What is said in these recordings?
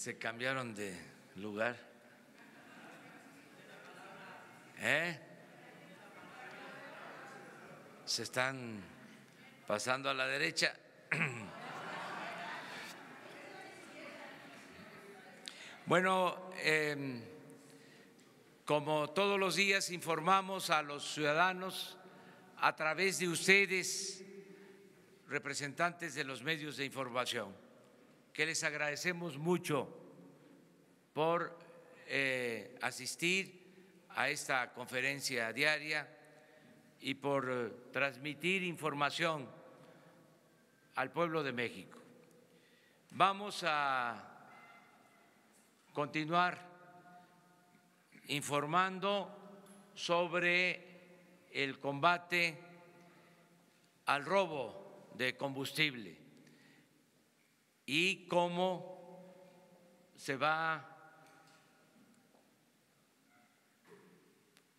Se cambiaron de lugar. Se están pasando a la derecha. Bueno, como todos los días informamos a los ciudadanos a través de ustedes, representantes de los medios de información, que les agradecemos mucho por asistir a esta conferencia diaria y por transmitir información al pueblo de México. Vamos a continuar informando sobre el combate al robo de combustible y cómo se va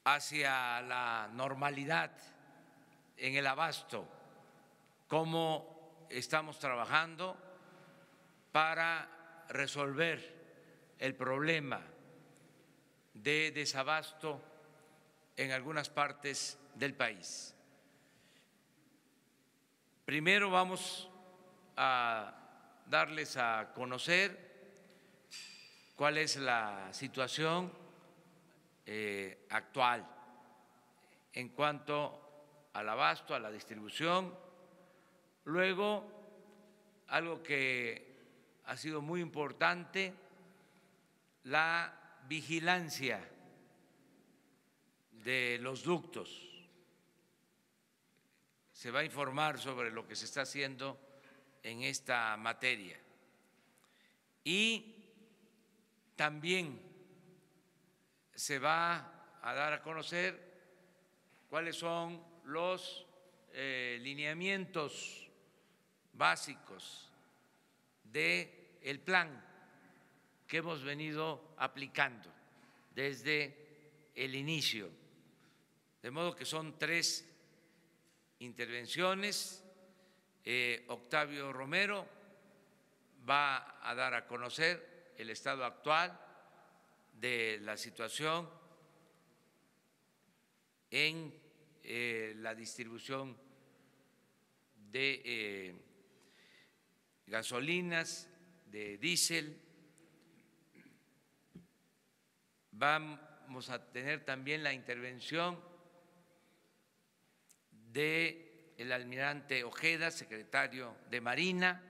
hacia la normalidad en el abasto, cómo estamos trabajando para resolver el problema de desabasto en algunas partes del país. Primero vamos a darles a conocer cuál es la situación actual en cuanto al abasto, a la distribución. Luego, algo que ha sido muy importante, la vigilancia de los ductos. Se va a informar sobre lo que se está haciendo en esta materia. Y también se va a dar a conocer cuáles son los lineamientos básicos del plan que hemos venido aplicando desde el inicio. De modo que son 3 intervenciones. Octavio Romero va a dar a conocer el estado actual de la situación en la distribución de gasolinas, de diésel. Vamos a tener también la intervención del almirante Ojeda, secretario de Marina,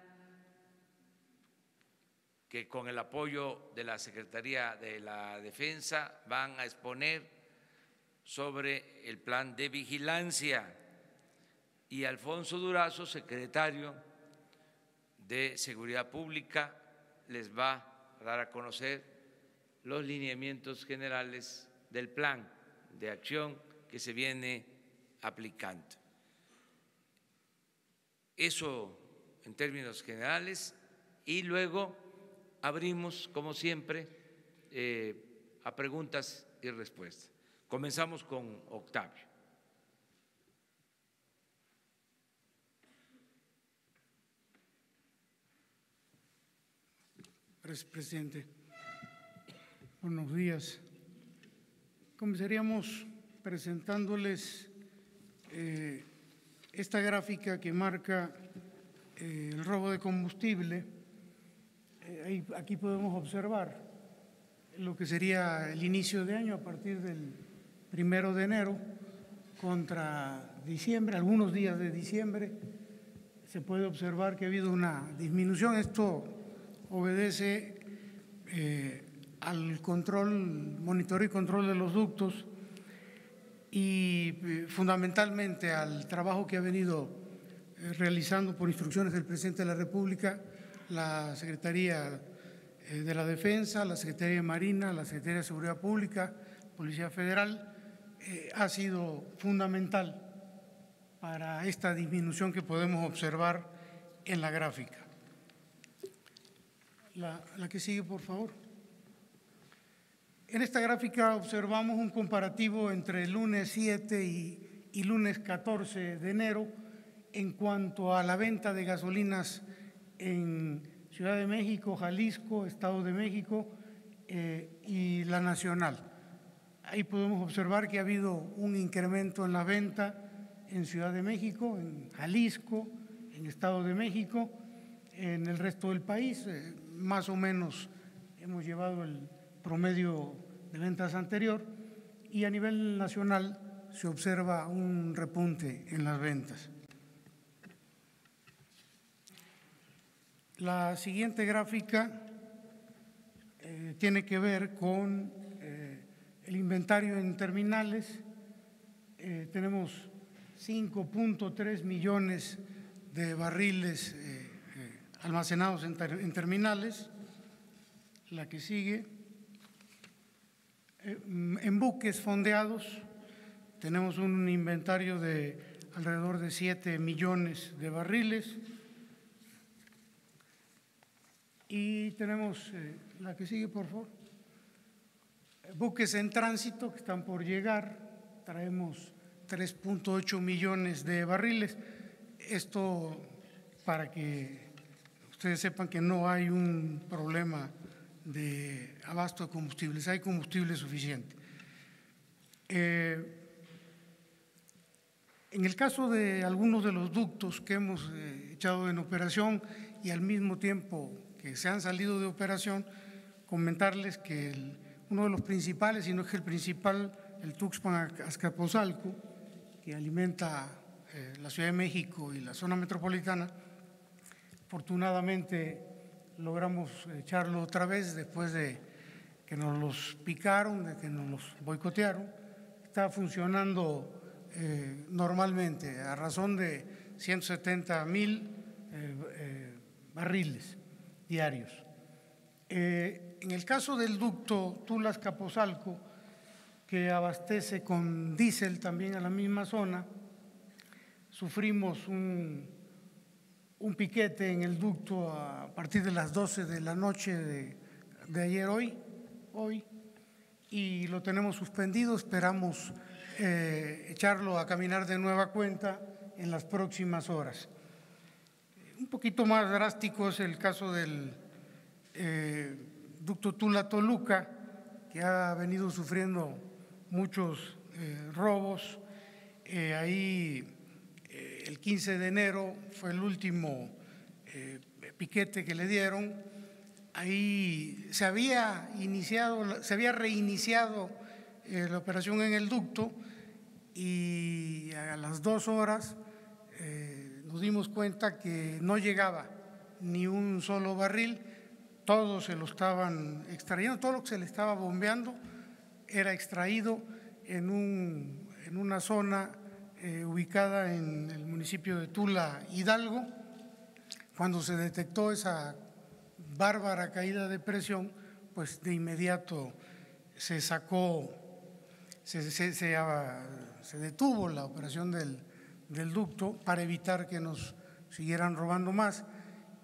que con el apoyo de la Secretaría de la Defensa van a exponer sobre el plan de vigilancia, y Alfonso Durazo, secretario de Seguridad Pública, les va a dar a conocer los lineamientos generales del plan de acción que se viene aplicando. Eso en términos generales, y luego abrimos, como siempre, a preguntas y respuestas. Comenzamos con Octavio. Gracias, presidente. Buenos días. Comenzaríamos presentándoles esta gráfica que marca el robo de combustible. Aquí podemos observar lo que sería el inicio de año a partir del 1 de enero contra diciembre, algunos días de diciembre. Se puede observar que ha habido una disminución. Esto obedece al control, monitoreo y control de los ductos y fundamentalmente al trabajo que ha venido realizando por instrucciones del presidente de la República la Secretaría de la Defensa, la Secretaría de Marina, la Secretaría de Seguridad Pública, Policía Federal. Ha sido fundamental para esta disminución que podemos observar en la gráfica. La que sigue, por favor. En esta gráfica observamos un comparativo entre el lunes 7 y lunes 14 de enero en cuanto a la venta de gasolinas en Ciudad de México, Jalisco, Estado de México y la nacional. Ahí podemos observar que ha habido un incremento en la venta en Ciudad de México, en Jalisco, en Estado de México, en el resto del país, más o menos hemos llevado el promedio de ventas anterior y a nivel nacional se observa un repunte en las ventas. La siguiente gráfica tiene que ver con el inventario en terminales. Tenemos 5.3 millones de barriles almacenados en terminales. La que sigue. En buques fondeados tenemos un inventario de alrededor de 7 millones de barriles. Y tenemos la que sigue, por favor. Buques en tránsito que están por llegar, traemos 3.8 millones de barriles. Esto para que ustedes sepan que no hay un problema de abasto de combustibles, hay combustible suficiente. En el caso de algunos de los ductos que hemos echado en operación y al mismo tiempo que se han salido de operación, comentarles que uno de los principales, si no es que el principal, el Tuxpan-Azcapotzalco, que alimenta la Ciudad de México y la zona metropolitana, afortunadamente logramos echarlo otra vez después de que nos los picaron, de que nos los boicotearon. Está funcionando normalmente a razón de 170,000 barriles diarios. En el caso del ducto Tula-Azcapotzalco, que abastece con diésel también a la misma zona, sufrimos un piquete en el ducto a partir de las 12 de la noche de ayer hoy, y lo tenemos suspendido. Esperamos echarlo a caminar de nueva cuenta en las próximas horas. Un poquito más drástico es el caso del ducto Tula-Toluca, que ha venido sufriendo muchos robos. Ahí el 15 de enero fue el último piquete que le dieron. Ahí se había reiniciado la operación en el ducto y a las 2 horas nos dimos cuenta que no llegaba ni un solo barril, todo se lo estaban extrayendo, todo lo que se le estaba bombeando era extraído en una zona ubicada en el municipio de Tula, Hidalgo. Cuando se detectó esa bárbara caída de presión, pues de inmediato se detuvo la operación del ducto para evitar que nos siguieran robando más,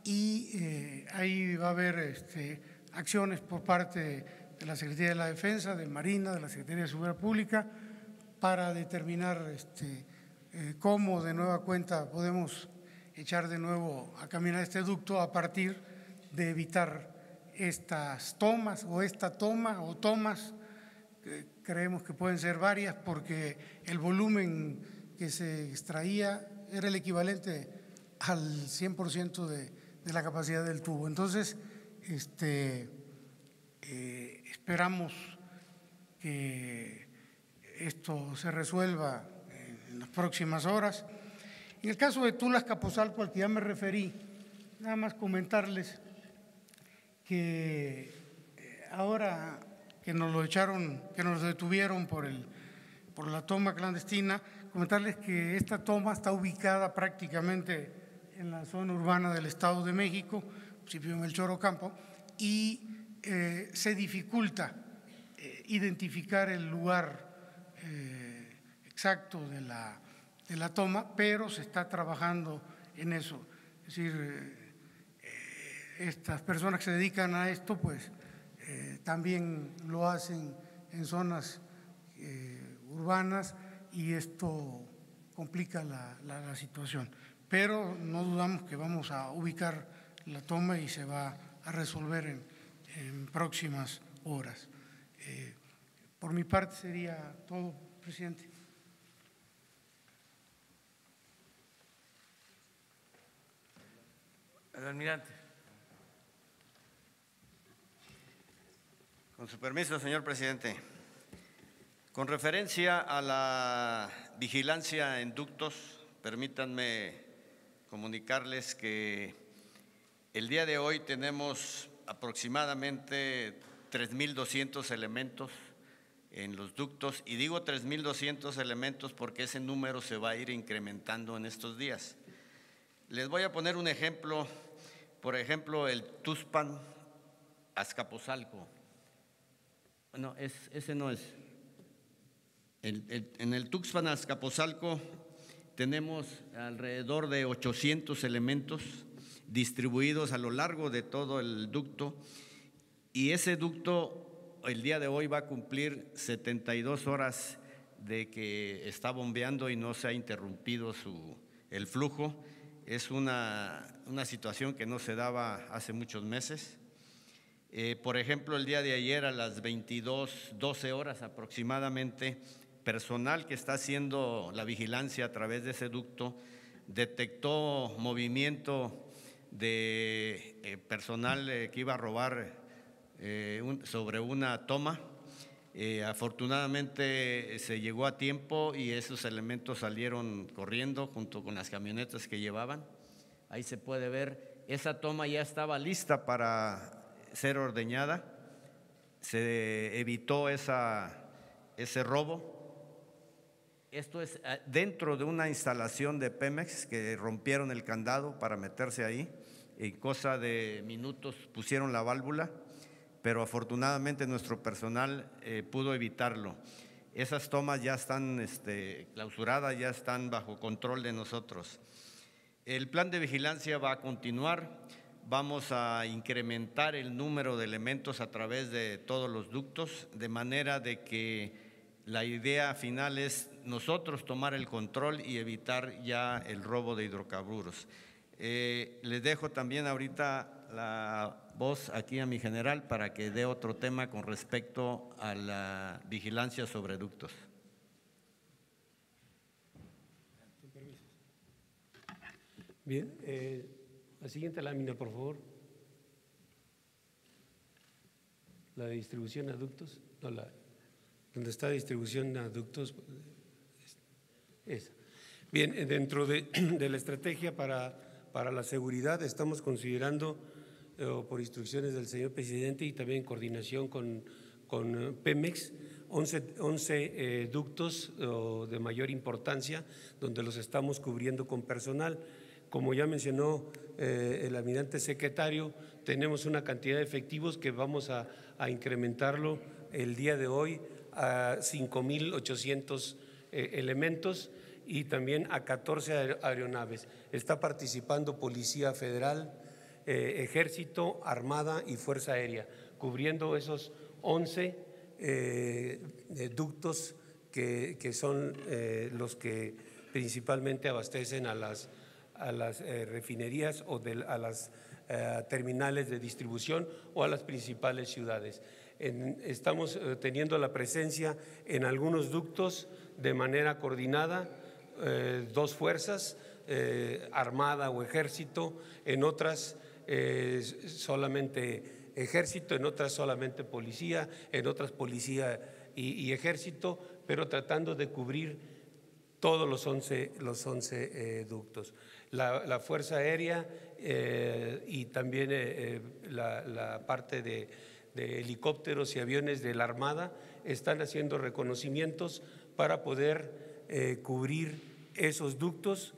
y ahí va a haber acciones por parte de la Secretaría de la Defensa, de Marina, de la Secretaría de Seguridad Pública, para determinar cómo de nueva cuenta podemos echar de nuevo a caminar este ducto a partir de evitar estas tomas o esta toma o tomas. Creemos que pueden ser varias porque el volumen que se extraía era el equivalente al 100% de la capacidad del tubo. Entonces, esperamos que esto se resuelva en las próximas horas. En el caso de Tula-Azcapotzalco, al que ya me referí, nada más comentarles que ahora que nos lo echaron, que nos detuvieron por la toma clandestina, comentarles que esta toma está ubicada prácticamente en la zona urbana del Estado de México, municipio de Melchor Ocampo, y se dificulta identificar el lugar exacto de la toma, pero se está trabajando en eso. Es decir, estas personas que se dedican a esto, pues también lo hacen en zonas urbanas y esto complica la situación. Pero no dudamos que vamos a ubicar la toma y se va a resolver en próximas horas. Por mi parte sería todo, presidente. El almirante. Con su permiso, señor presidente. Con referencia a la vigilancia en ductos, permítanme comunicarles que el día de hoy tenemos aproximadamente 3.200 elementos en los ductos, y digo 3.200 elementos porque ese número se va a ir incrementando en estos días. Les voy a poner un ejemplo, por ejemplo, el Tuxpan Azcapotzalco. No, ese no es. En el Tuxpan Azcapotzalco tenemos alrededor de 800 elementos distribuidos a lo largo de todo el ducto, y ese ducto el día de hoy va a cumplir 72 horas de que está bombeando y no se ha interrumpido el flujo. Es una situación que no se daba hace muchos meses. Por ejemplo, el día de ayer a las 12 horas aproximadamente, personal que está haciendo la vigilancia a través de ese ducto detectó movimiento de personal que iba a robar sobre una toma. Afortunadamente se llegó a tiempo y esos elementos salieron corriendo junto con las camionetas que llevaban. Ahí se puede ver, esa toma ya estaba lista para ser ordeñada, se evitó ese robo. Esto es dentro de una instalación de Pemex que rompieron el candado para meterse ahí. En cosa de minutos pusieron la válvula, pero afortunadamente nuestro personal pudo evitarlo. Esas tomas ya están clausuradas, ya están bajo control de nosotros. El plan de vigilancia va a continuar. Vamos a incrementar el número de elementos a través de todos los ductos, de manera de que la idea final es nosotros tomar el control y evitar ya el robo de hidrocarburos. Les dejo también ahorita la voz aquí a mi general para que dé otro tema con respecto a la vigilancia sobre ductos. Bien, la siguiente lámina, por favor. La de distribución a ductos, no, donde está distribución a ductos, esa. Bien, dentro de la estrategia para la seguridad estamos considerando, por instrucciones del señor presidente y también en coordinación con Pemex, 11 ductos de mayor importancia, donde los estamos cubriendo con personal. Como ya mencionó el almirante secretario, tenemos una cantidad de efectivos que vamos a incrementarlo el día de hoy a 5.800 elementos y también a 14 aeronaves. Está participando Policía Federal, Ejército, Armada y Fuerza Aérea, cubriendo esos 11 ductos que son los que principalmente abastecen a las refinerías o a las terminales de distribución o a las principales ciudades. Estamos teniendo la presencia en algunos ductos de manera coordinada, dos fuerzas, Armada o Ejército, en otras solamente Ejército, en otras solamente Policía, en otras Policía y Ejército, pero tratando de cubrir todos los 11 ductos. La Fuerza Aérea y también la parte de helicópteros y aviones de la Armada están haciendo reconocimientos para poder cubrir esos ductos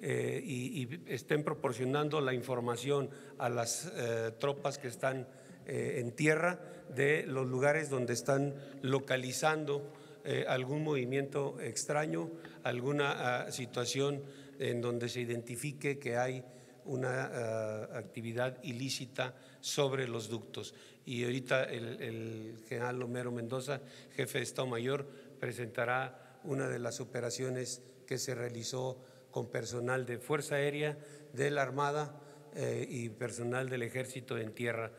y estén proporcionando la información a las tropas que están en tierra de los lugares donde están localizando algún movimiento extraño, alguna situación en donde se identifique que hay una actividad ilícita sobre los ductos. Y ahorita el general Homero Mendoza, jefe de Estado Mayor, presentará una de las operaciones que se realizó con personal de Fuerza Aérea, de la Armada y personal del Ejército en tierra.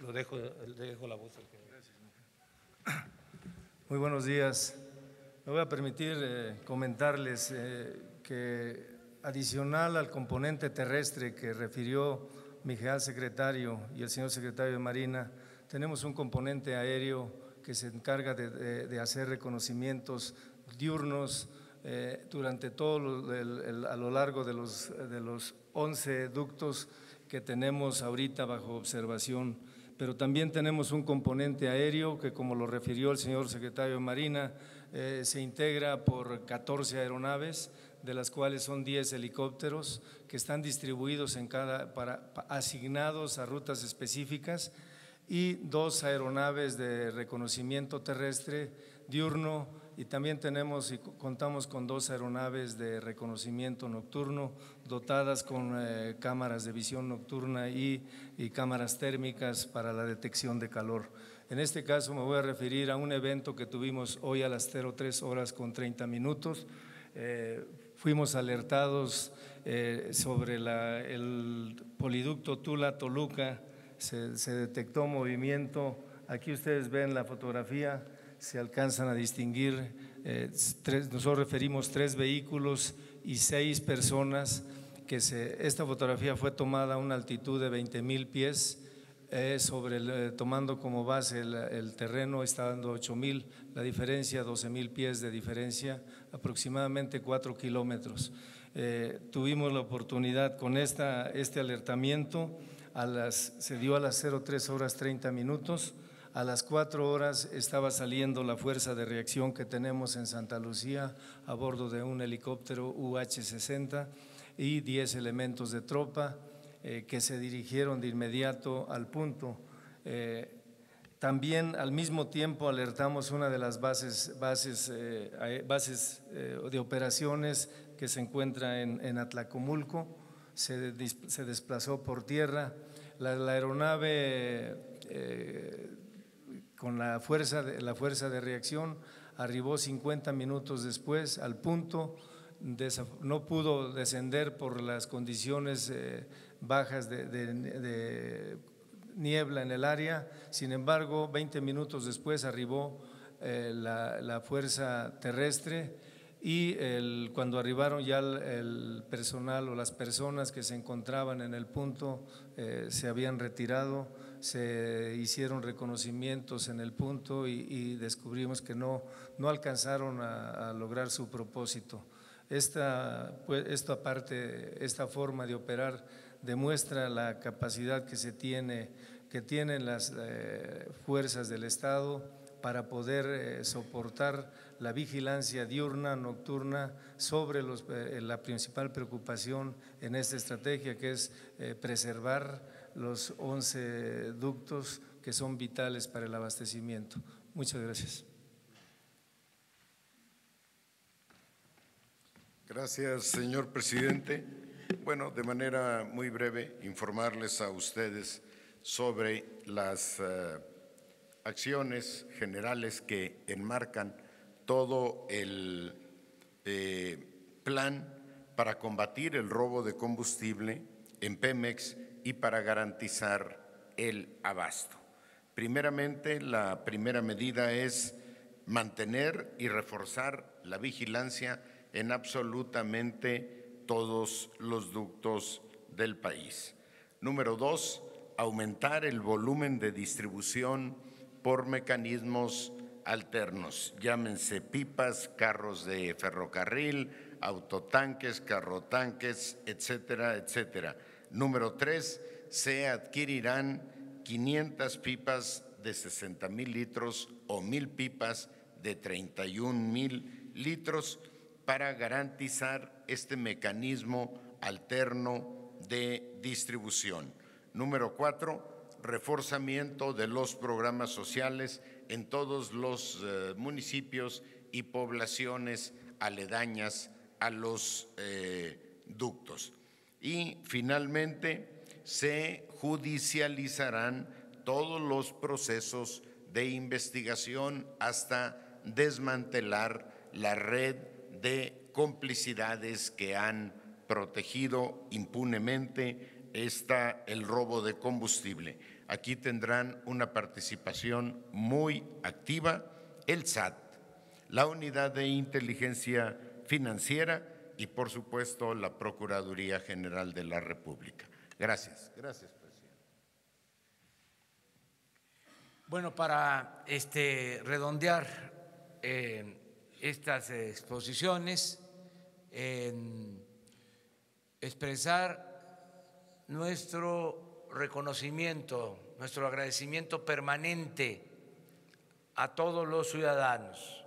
Le dejo la voz al general. Muy buenos días. Me voy a permitir comentarles que adicional al componente terrestre que refirió mi general secretario y el señor secretario de Marina, tenemos un componente aéreo que se encarga de hacer reconocimientos diurnos durante todo a lo largo de los 11 ductos que tenemos ahorita bajo observación. Pero también tenemos un componente aéreo que, como lo refirió el señor secretario de Marina, se integra por 14 aeronaves, de las cuales son 10 helicópteros que están distribuidos asignados a rutas específicas, y 2 aeronaves de reconocimiento terrestre diurno, y también contamos con 2 aeronaves de reconocimiento nocturno dotadas con cámaras de visión nocturna y cámaras térmicas para la detección de calor. En este caso me voy a referir a un evento que tuvimos hoy a las 03:30. Fuimos alertados sobre el poliducto Tula-Toluca, se detectó movimiento. Aquí ustedes ven la fotografía, se alcanzan a distinguir, nosotros referimos 3 vehículos y 6 personas. Esta fotografía fue tomada a una altitud de 20,000 pies, tomando como base el terreno está dando 8,000, la diferencia 12,000 pies de diferencia, aproximadamente 4 kilómetros. Tuvimos la oportunidad con este alertamiento, se dio a las 03:30. A las 4 horas estaba saliendo la fuerza de reacción que tenemos en Santa Lucía a bordo de un helicóptero UH-60 y 10 elementos de tropa que se dirigieron de inmediato al punto. También al mismo tiempo alertamos una de las bases de operaciones que se encuentra en Atlacomulco, se desplazó por tierra. La aeronave con la fuerza de reacción arribó 50 minutos después al punto, no pudo descender por las condiciones bajas de niebla en el área. Sin embargo, 20 minutos después arribó la fuerza terrestre, y cuando arribaron ya el personal o las personas que se encontraban en el punto se habían retirado. Se hicieron reconocimientos en el punto y descubrimos que no alcanzaron a lograr su propósito. Esta forma de operar demuestra la capacidad que tienen las fuerzas del Estado para poder soportar la vigilancia diurna, nocturna sobre la principal preocupación en esta estrategia, que es preservar los 11 ductos que son vitales para el abastecimiento. Muchas gracias. Gracias, señor presidente. Bueno, de manera muy breve, informarles a ustedes sobre las acciones generales que enmarcan todo el plan para combatir el robo de combustible en Pemex y para garantizar el abasto. Primeramente, la primera medida es mantener y reforzar la vigilancia en absolutamente todos los ductos del país. Número 2, aumentar el volumen de distribución por mecanismos alternos, llámense pipas, carros de ferrocarril, autotanques, carrotanques, etcétera, etcétera. Número 3, se adquirirán 500 pipas de 60,000 litros o 1,000 pipas de 31,000 litros para garantizar este mecanismo alterno de distribución. Número 4, reforzamiento de los programas sociales en todos los municipios y poblaciones aledañas a los ductos. Y finalmente se judicializarán todos los procesos de investigación hasta desmantelar la red de complicidades que han protegido impunemente está el robo de combustible. Aquí tendrán una participación muy activa el SAT, la Unidad de Inteligencia Financiera y, por supuesto, la Procuraduría General de la República. Gracias. Gracias, presidente. Bueno, para redondear estas exposiciones, expresar nuestro reconocimiento, nuestro agradecimiento permanente a todos los ciudadanos,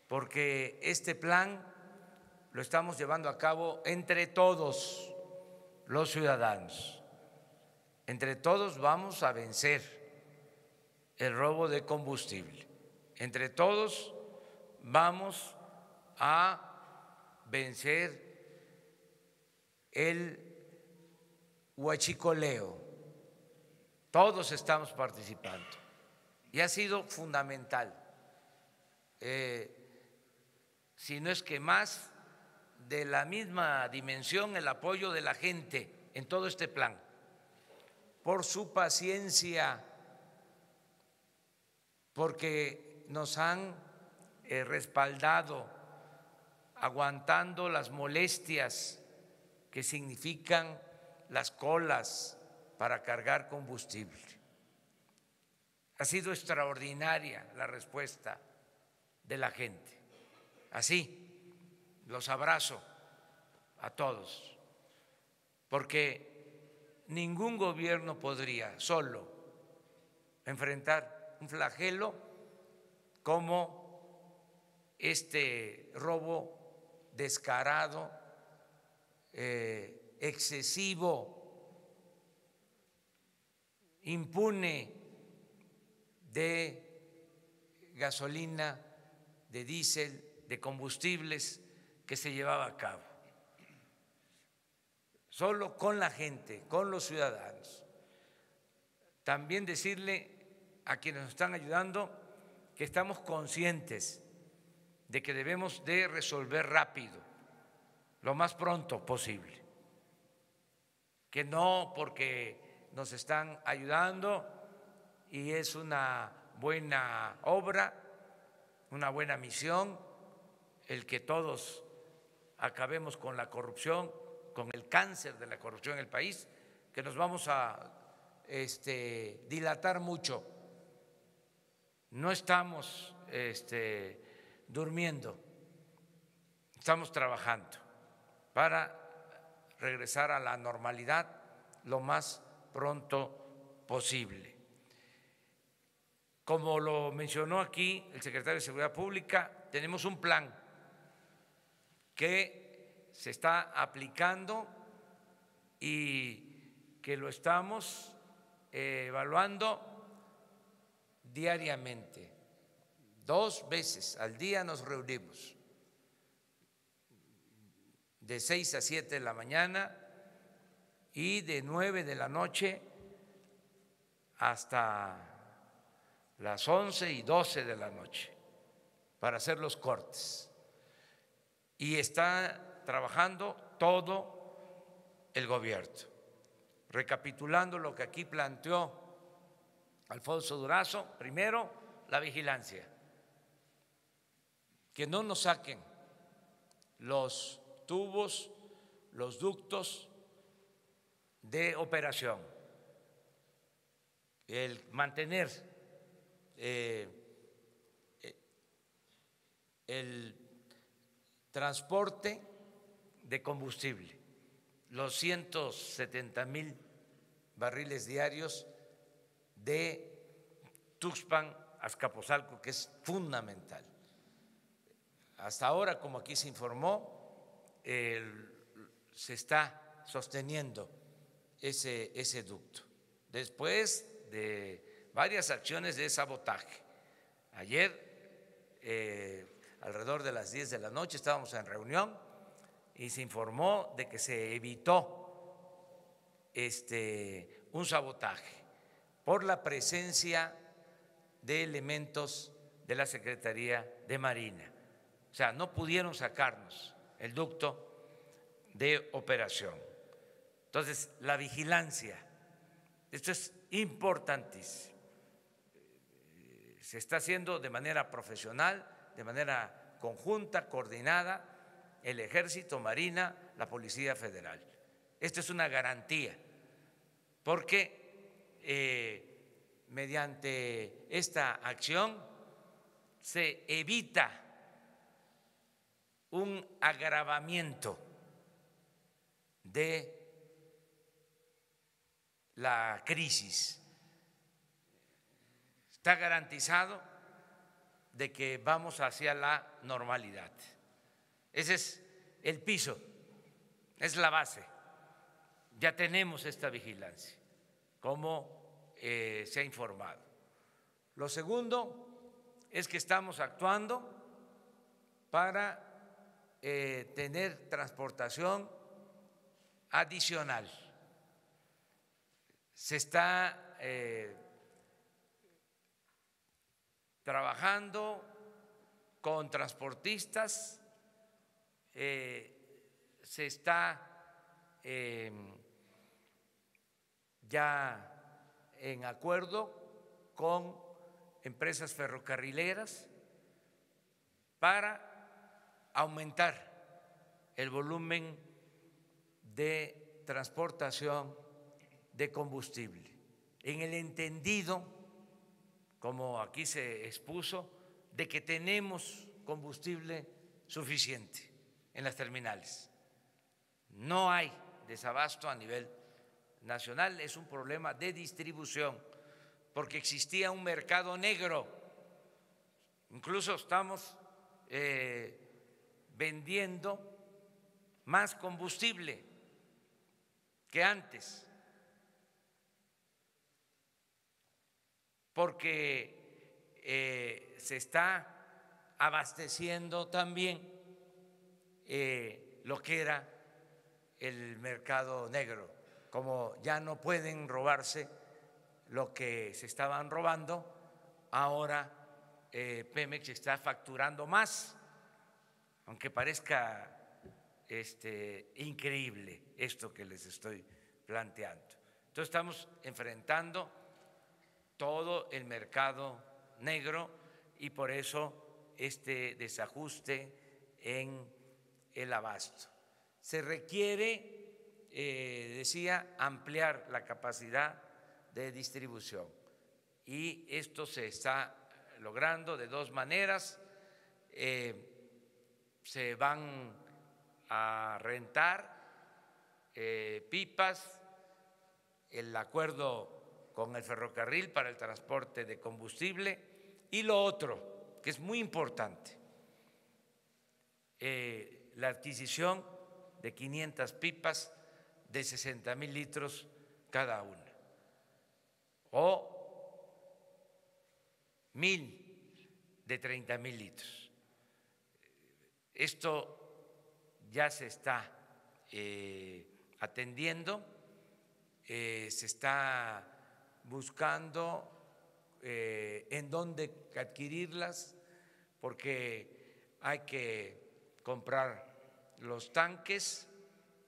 porque este plan lo estamos llevando a cabo entre todos los ciudadanos. Entre todos vamos a vencer el robo de combustible. Entre todos vamos a vencer el huachicoleo. Todos estamos participando y ha sido fundamental, si no es que más de la misma dimensión, el apoyo de la gente en todo este plan, por su paciencia, porque nos han respaldado, aguantando las molestias que significan las colas para cargar combustible. Ha sido extraordinaria la respuesta de la gente. Así, los abrazo a todos, porque ningún gobierno podría solo enfrentar un flagelo como este robo descarado, excesivo, impune de gasolina, de diésel, de combustibles que se llevaba a cabo. Solo con la gente, con los ciudadanos. También decirle a quienes nos están ayudando que estamos conscientes de que debemos de resolver rápido, lo más pronto posible, que no porque nos están ayudando y es una buena obra, una buena misión, el que todos acabemos con la corrupción, con el cáncer de la corrupción en el país, que nos vamos a dilatar mucho. No estamos durmiendo, estamos trabajando para regresar a la normalidad lo más pronto posible. Como lo mencionó aquí el secretario de Seguridad Pública, tenemos un plan que se está aplicando y que lo estamos evaluando diariamente. 2 veces al día nos reunimos, de 6 a 7 de la mañana y de 9 de la noche hasta las 11 y 12 de la noche para hacer los cortes. Y está trabajando todo el gobierno. Recapitulando lo que aquí planteó Alfonso Durazo, primero, la vigilancia, que no nos saquen los tubos, los ductos de operación, el mantener el transporte de combustible, los 170,000 barriles diarios de Tuxpan a Azcapotzalco, que es fundamental. Hasta ahora, como aquí se informó, se está sosteniendo ese ducto, después de varias acciones de sabotaje. Ayer, alrededor de las 10 de la noche, estábamos en reunión y se informó de que se evitó un sabotaje por la presencia de elementos de la Secretaría de Marina. O sea, no pudieron sacarnos el ducto de operación. Entonces, la vigilancia, esto es importantísimo. Se está haciendo de manera profesional, de manera conjunta, coordinada, el Ejército, Marina, la Policía Federal. Esto es una garantía, porque mediante esta acción se evita un agravamiento de la crisis. Está garantizado de que vamos hacia la normalidad. Ese es el piso, es la base. Ya tenemos esta vigilancia, como se ha informado. Lo segundo es que estamos actuando para tener transportación adicional. Se está trabajando con transportistas, se está ya en acuerdo con empresas ferrocarrileras para aumentar el volumen de transportación de combustible, en el entendido, como aquí se expuso, de que tenemos combustible suficiente en las terminales. No hay desabasto a nivel nacional, es un problema de distribución, porque existía un mercado negro. Incluso estamos vendiendo más combustible que antes, porque se está abasteciendo también lo que era el mercado negro. Como ya no pueden robarse lo que se estaban robando, ahora Pemex está facturando más, aunque parezca increíble esto que les estoy planteando. Entonces estamos enfrentando todo el mercado negro y por eso este desajuste en el abasto. Se requiere, decía, ampliar la capacidad de distribución y esto se está logrando de dos maneras. Se van a rentar pipas, el acuerdo con el ferrocarril para el transporte de combustible y lo otro, que es muy importante, la adquisición de 500 pipas de 60,000 litros cada una o 1,000 de 30,000 litros. Esto ya se está atendiendo, se está buscando en dónde adquirirlas, porque hay que comprar los tanques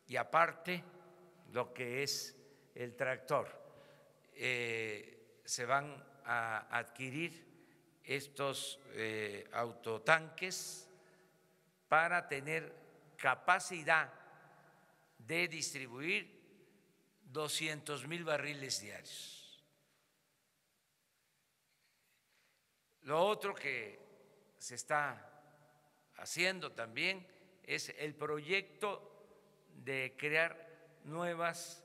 y aparte lo que es el tractor. Se van a adquirir estos autotanques para tener capacidad de distribuir 200,000 barriles diarios. Lo otro que se está haciendo también es el proyecto de crear nuevas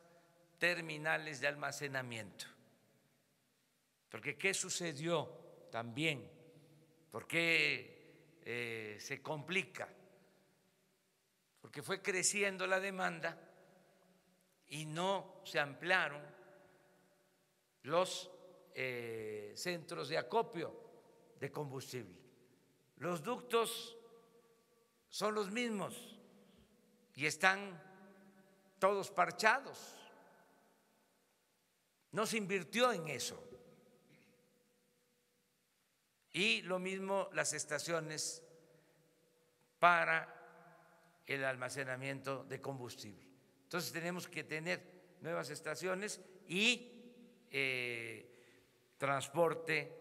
terminales de almacenamiento. Porque ¿qué sucedió también? ¿Por qué se complica? Porque fue creciendo la demanda y no se ampliaron los centros de acopio de combustible. Los ductos son los mismos y están todos parchados. No se invirtió en eso. Y lo mismo las estaciones para el almacenamiento de combustible. Entonces tenemos que tener nuevas estaciones y transporte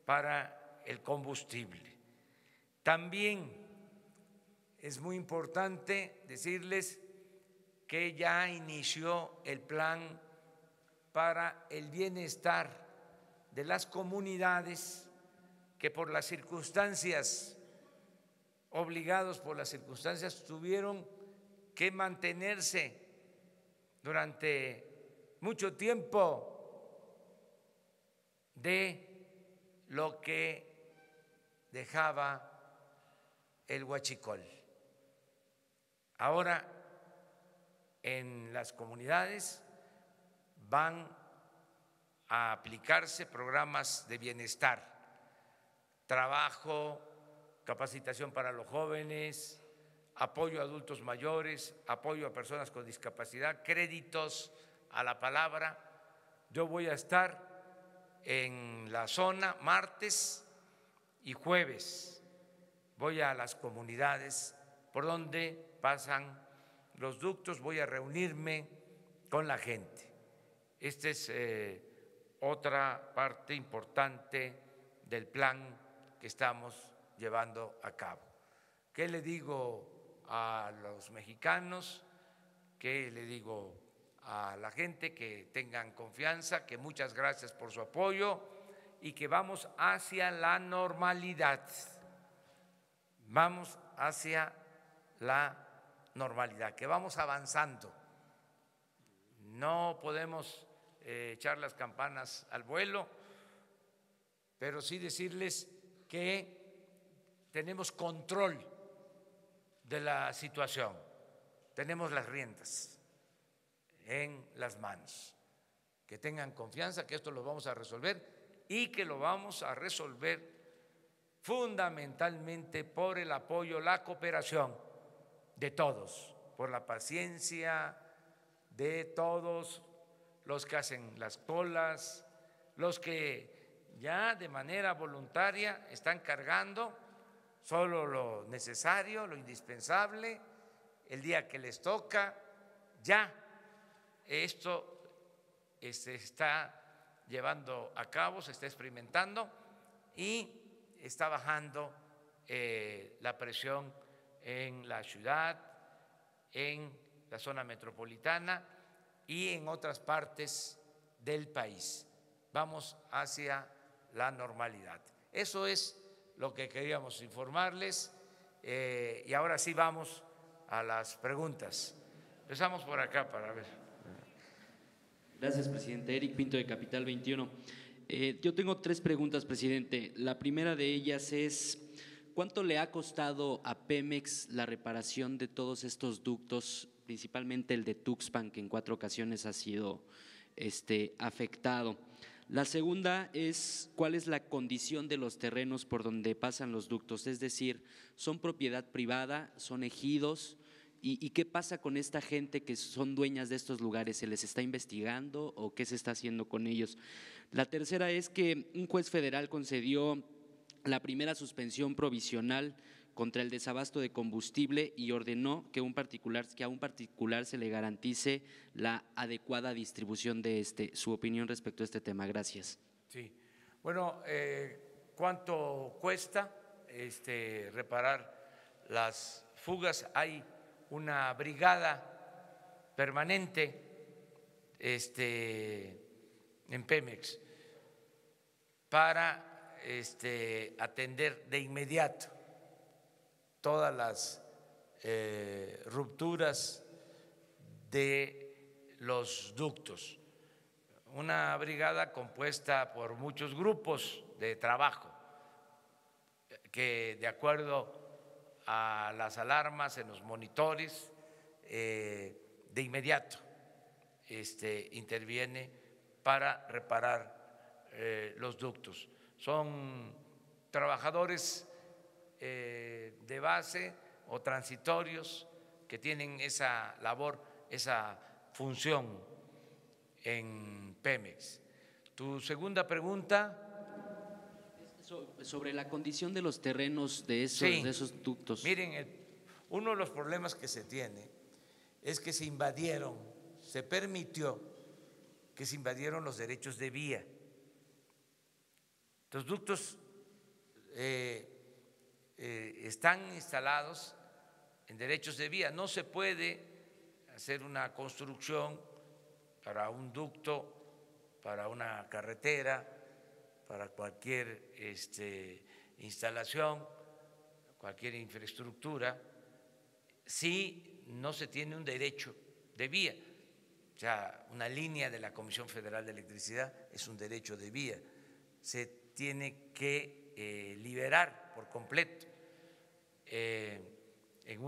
para el combustible. También es muy importante decirles que ya inició el plan para el bienestar de las comunidades que por las circunstancias, obligados por las circunstancias, tuvieron que mantenerse durante mucho tiempo de lo que dejaba el huachicol. Ahora en las comunidades van a aplicarse programas de bienestar, trabajo, capacitación para los jóvenes, apoyo a adultos mayores, apoyo a personas con discapacidad, créditos a la palabra. Yo voy a estar en la zona martes y jueves. Voy a las comunidades por donde pasan los ductos, voy a reunirme con la gente. Esta es otra parte importante del plan que estamos llevando a cabo. ¿Qué le digo a los mexicanos? ¿Qué le digo a la gente? Que tengan confianza, que muchas gracias por su apoyo y que vamos hacia la normalidad. Vamos hacia la normalidad, que vamos avanzando. No podemos echar las campanas al vuelo, pero sí decirles que tenemos control de la situación, tenemos las riendas en las manos, que tengan confianza que esto lo vamos a resolver y que lo vamos a resolver fundamentalmente por el apoyo, la cooperación de todos, por la paciencia de todos los que hacen las colas, los que ya de manera voluntaria están cargando solo lo necesario, lo indispensable, el día que les toca. Ya esto se está llevando a cabo, se está experimentando y está bajando la presión en la ciudad, en la zona metropolitana y en otras partes del país. Vamos hacia la normalidad. Eso es lo que queríamos informarles y ahora sí vamos a las preguntas. Empezamos por acá para ver. Gracias, presidente. Eric Pinto, de Capital 21. Yo tengo 3 preguntas, presidente. La primera de ellas es: ¿cuánto le ha costado a Pemex la reparación de todos estos ductos, principalmente el de Tuxpan, que en 4 ocasiones ha sido afectado? La segunda es: ¿cuál es la condición de los terrenos por donde pasan los ductos? Es decir, ¿son propiedad privada, son ejidos? ¿Y qué pasa con esta gente que son dueñas de estos lugares? ¿Se les está investigando o qué se está haciendo con ellos? La tercera es que un juez federal concedió la primera suspensión provisional contra el desabasto de combustible y ordenó que a un particular se le garantice la adecuada distribución de Su opinión respecto a este tema. Gracias. Sí. Bueno, ¿cuánto cuesta reparar las fugas? Hay una brigada permanente en Pemex para atender de inmediato todas las rupturas de los ductos. Una brigada compuesta por muchos grupos de trabajo que, de acuerdo a las alarmas en los monitores, de inmediato interviene para reparar los ductos. Son trabajadores de base o transitorios que tienen esa labor, esa función en Pemex. Tu segunda pregunta. Sobre la condición de los terrenos de esos ductos. Miren, uno de los problemas que se tiene es que se permitió que se invadieron los derechos de vía. Los ductos están instalados en derechos de vía. No se puede hacer una construcción para un ducto, para una carretera, para cualquier instalación, cualquier infraestructura, si no se tiene un derecho de vía. O sea, una línea de la Comisión Federal de Electricidad es un derecho de vía. Se tiene que liberar por completo en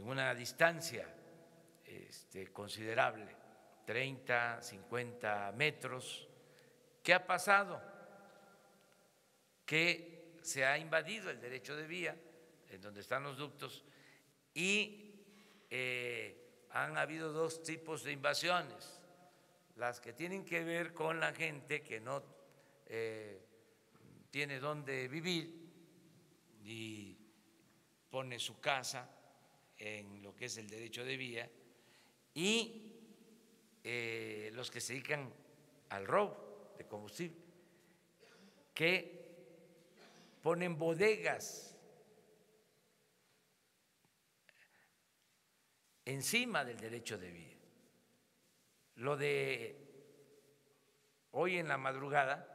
una distancia considerable, 30, 50 metros. ¿Qué ha pasado? Que se ha invadido el derecho de vía, en donde están los ductos, y han habido dos tipos de invasiones: las que tienen que ver con la gente que no tiene dónde vivir y pone su casa en lo que es el derecho de vía, y los que se dedican al robo de combustible, que ponen bodegas encima del derecho de vía. Lo de hoy en la madrugada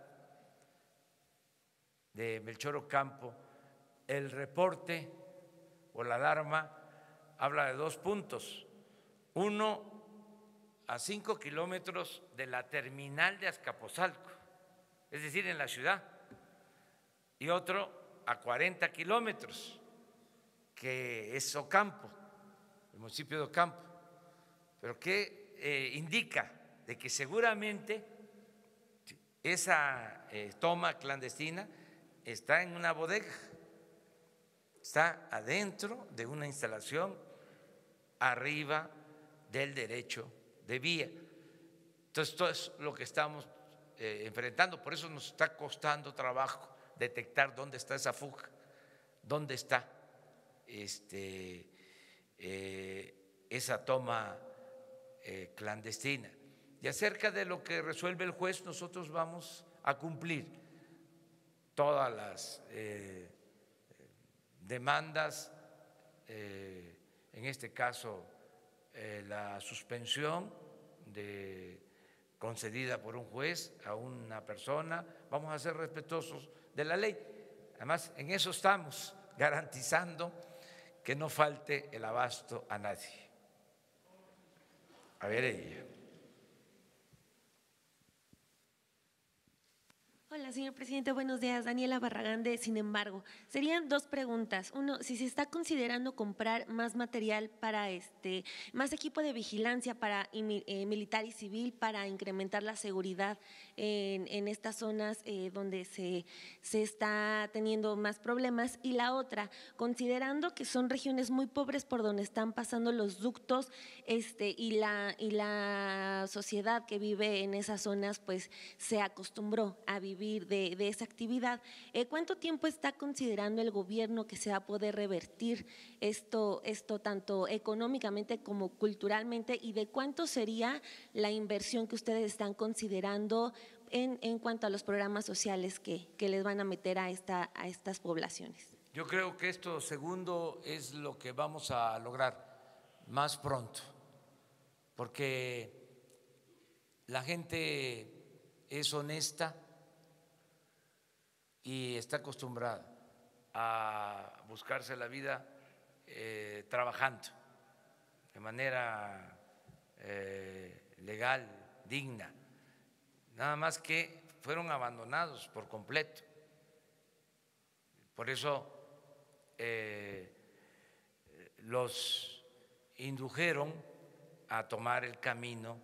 de Melchor Ocampo, el reporte o la alarma habla de 2 puntos. Uno, a 5 kilómetros de la terminal de Azcapotzalco, es decir, en la ciudad, y otro a 40 kilómetros, que es Ocampo, el municipio de Ocampo, pero que indica de que seguramente esa toma clandestina está en una bodega, está adentro de una instalación arriba del derecho de vía. Entonces, esto es lo que estamos enfrentando, por eso nos está costando trabajo detectar dónde está esa fuga, dónde está esa toma clandestina. Y acerca de lo que resuelve el juez, nosotros vamos a cumplir todas las demandas, en este caso la suspensión concedida por un juez a una persona. Vamos a ser respetuosos de la ley. Además, en eso estamos, garantizando que no falte el abasto a nadie. A ver, ella. Hola, señor presidente, buenos días. Daniela Barragán de Sin embargo. Serían 2 preguntas. Uno, si se está considerando comprar más material para más equipo de vigilancia para militar y civil para incrementar la seguridad en estas zonas donde se está teniendo más problemas. Y la otra, considerando que son regiones muy pobres por donde están pasando los ductos y la sociedad que vive en esas zonas pues se acostumbró a vivir de esa actividad. ¿Cuánto tiempo está considerando el gobierno que se va a poder revertir esto tanto económicamente como culturalmente, y de cuánto sería la inversión que ustedes están considerando en cuanto a los programas sociales que les van a meter a estas poblaciones? Yo creo que esto segundo es lo que vamos a lograr más pronto, porque la gente es honesta y está acostumbrada a buscarse la vida trabajando de manera legal, digna. Nada más que fueron abandonados por completo. Por eso los indujeron a tomar el camino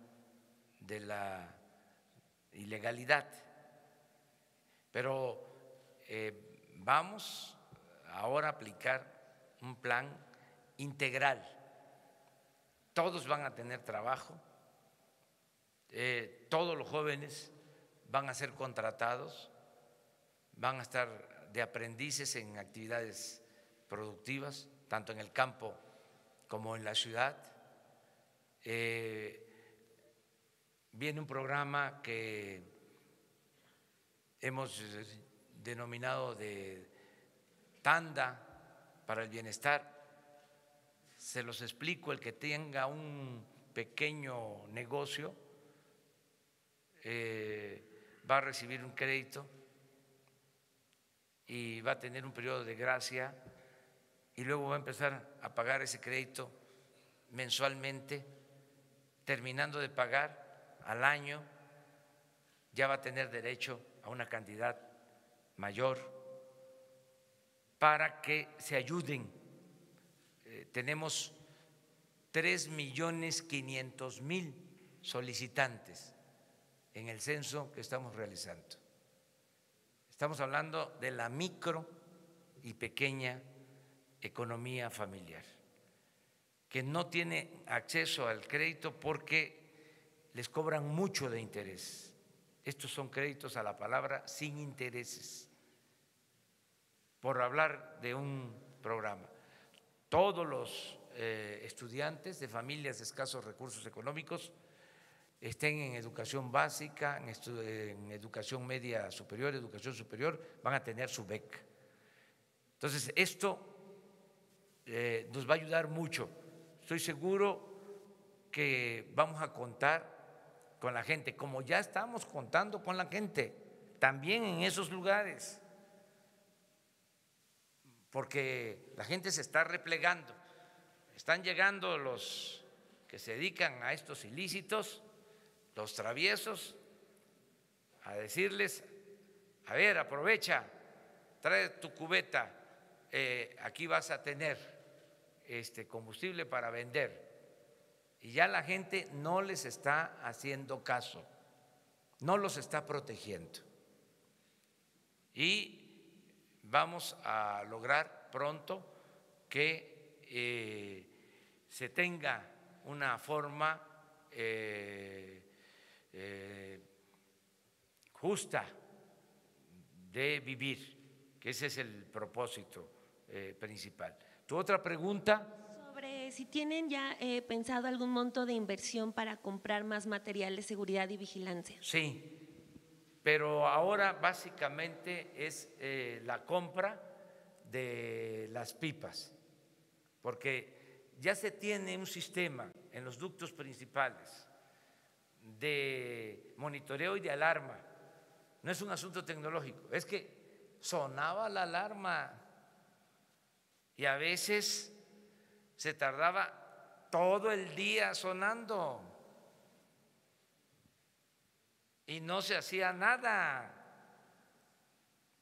de la ilegalidad. Pero vamos ahora a aplicar un plan integral. Todos van a tener trabajo, todos los jóvenes van a ser contratados, van a estar de aprendices en actividades productivas, tanto en el campo como en la ciudad. Viene un programa que hemos denominado de tanda para el bienestar. Se los explico: el que tenga un pequeño negocio va a recibir un crédito y va a tener un periodo de gracia y luego va a empezar a pagar ese crédito mensualmente. Terminando de pagar al año, ya va a tener derecho a una cantidad mayor para que se ayuden. Tenemos 3.500.000 solicitantes en el censo que estamos realizando. Estamos hablando de la micro y pequeña economía familiar, que no tiene acceso al crédito porque les cobran mucho de interés. Estos son créditos a la palabra sin intereses, por hablar de un programa. Todos los estudiantes de familias de escasos recursos económicos, estén en educación básica, en educación media superior, educación superior, van a tener su beca. Entonces, esto nos va a ayudar mucho. Estoy seguro que vamos a contar con la gente, como ya estamos contando con la gente, también en esos lugares, porque la gente se está replegando. Están llegando los que se dedican a estos ilícitos, los traviesos, a decirles: a ver, aprovecha, trae tu cubeta, aquí vas a tener combustible para vender. Y ya la gente no les está haciendo caso, no los está protegiendo. Y vamos a lograr pronto que se tenga una forma justa de vivir, que ese es el propósito principal. Tu otra pregunta. Sobre si tienen ya pensado algún monto de inversión para comprar más material de seguridad y vigilancia. Sí, pero ahora básicamente es la compra de las pipas, porque ya se tiene un sistema en los ductos principales de monitoreo y de alarma. No es un asunto tecnológico, es que sonaba la alarma y a veces se tardaba todo el día sonando y no se hacía nada.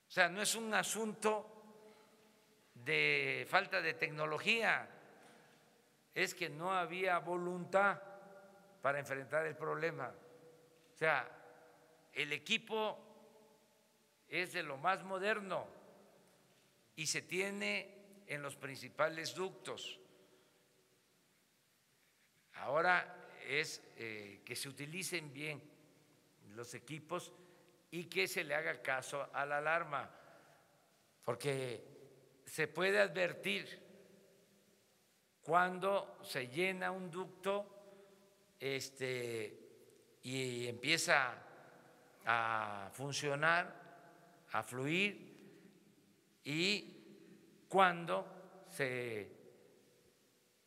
O sea, no es un asunto de falta de tecnología, es que no había voluntad para enfrentar el problema. O sea, el equipo es de lo más moderno y se tiene en los principales ductos. Ahora es que se utilicen bien los equipos y que se le haga caso a la alarma, porque se puede advertir cuando se llena un ducto y empieza a funcionar, a fluir, y cuando se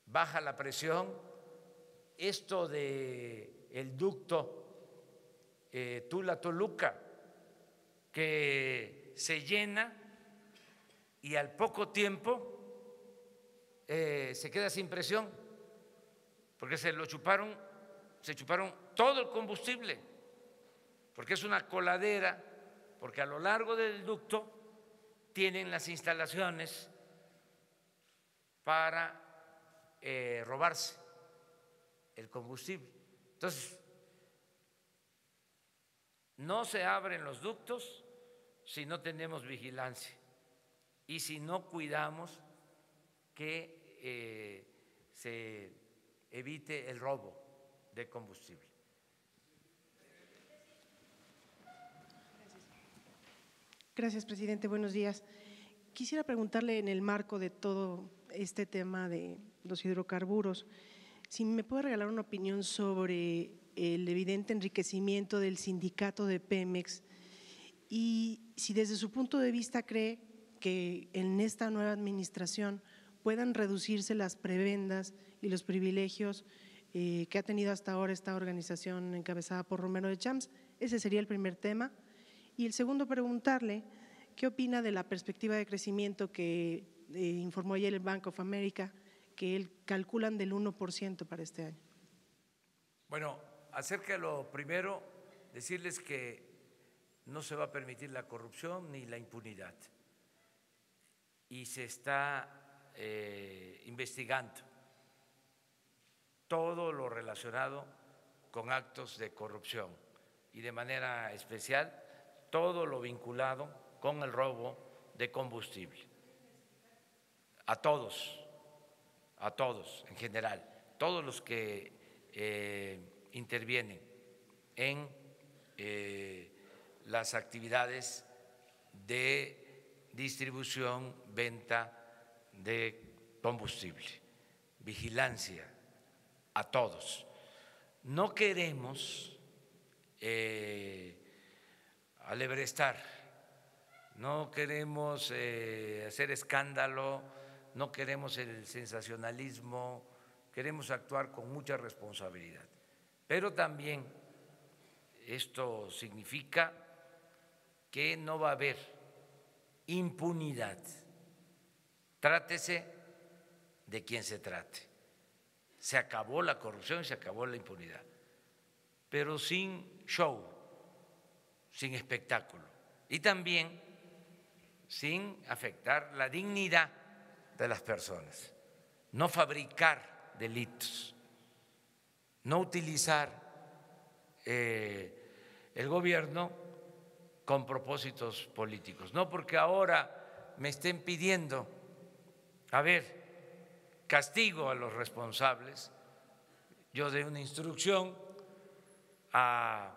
baja la presión. Esto de el ducto Tula-Toluca, que se llena y al poco tiempo se queda sin presión, porque se chuparon todo el combustible, porque es una coladera, porque a lo largo del ducto tienen las instalaciones para robarse el combustible. Entonces, no se abren los ductos si no tenemos vigilancia y si no cuidamos que se evite el robo de combustible. Gracias, presidente. Buenos días. Quisiera preguntarle en el marco de todo este tema de los hidrocarburos, si me puede regalar una opinión sobre el evidente enriquecimiento del sindicato de Pemex y si desde su punto de vista cree que en esta nueva administración puedan reducirse las prebendas y los privilegios que ha tenido hasta ahora esta organización encabezada por Romero de Champs. Ese sería el primer tema. Y el segundo, preguntarle qué opina de la perspectiva de crecimiento que informó ayer el Bank of America, que calculan del 1% para este año. Bueno, acerca de lo primero, decirles que no se va a permitir la corrupción ni la impunidad. Y se está investigando todo lo relacionado con actos de corrupción y de manera especial todo lo vinculado con el robo de combustible. A todos en general, todos los que intervienen en las actividades de distribución, venta de combustible, vigilancia a todos. No queremos alebrestar, no queremos hacer escándalo, no queremos el sensacionalismo, queremos actuar con mucha responsabilidad. Pero también esto significa que no va a haber impunidad. Trátese de quien se trate. Se acabó la corrupción y se acabó la impunidad, pero sin show, sin espectáculo y también sin afectar la dignidad de las personas. No fabricar delitos, no utilizar el gobierno con propósitos políticos. No porque ahora me estén pidiendo, a ver, castigo a los responsables, yo doy una instrucción a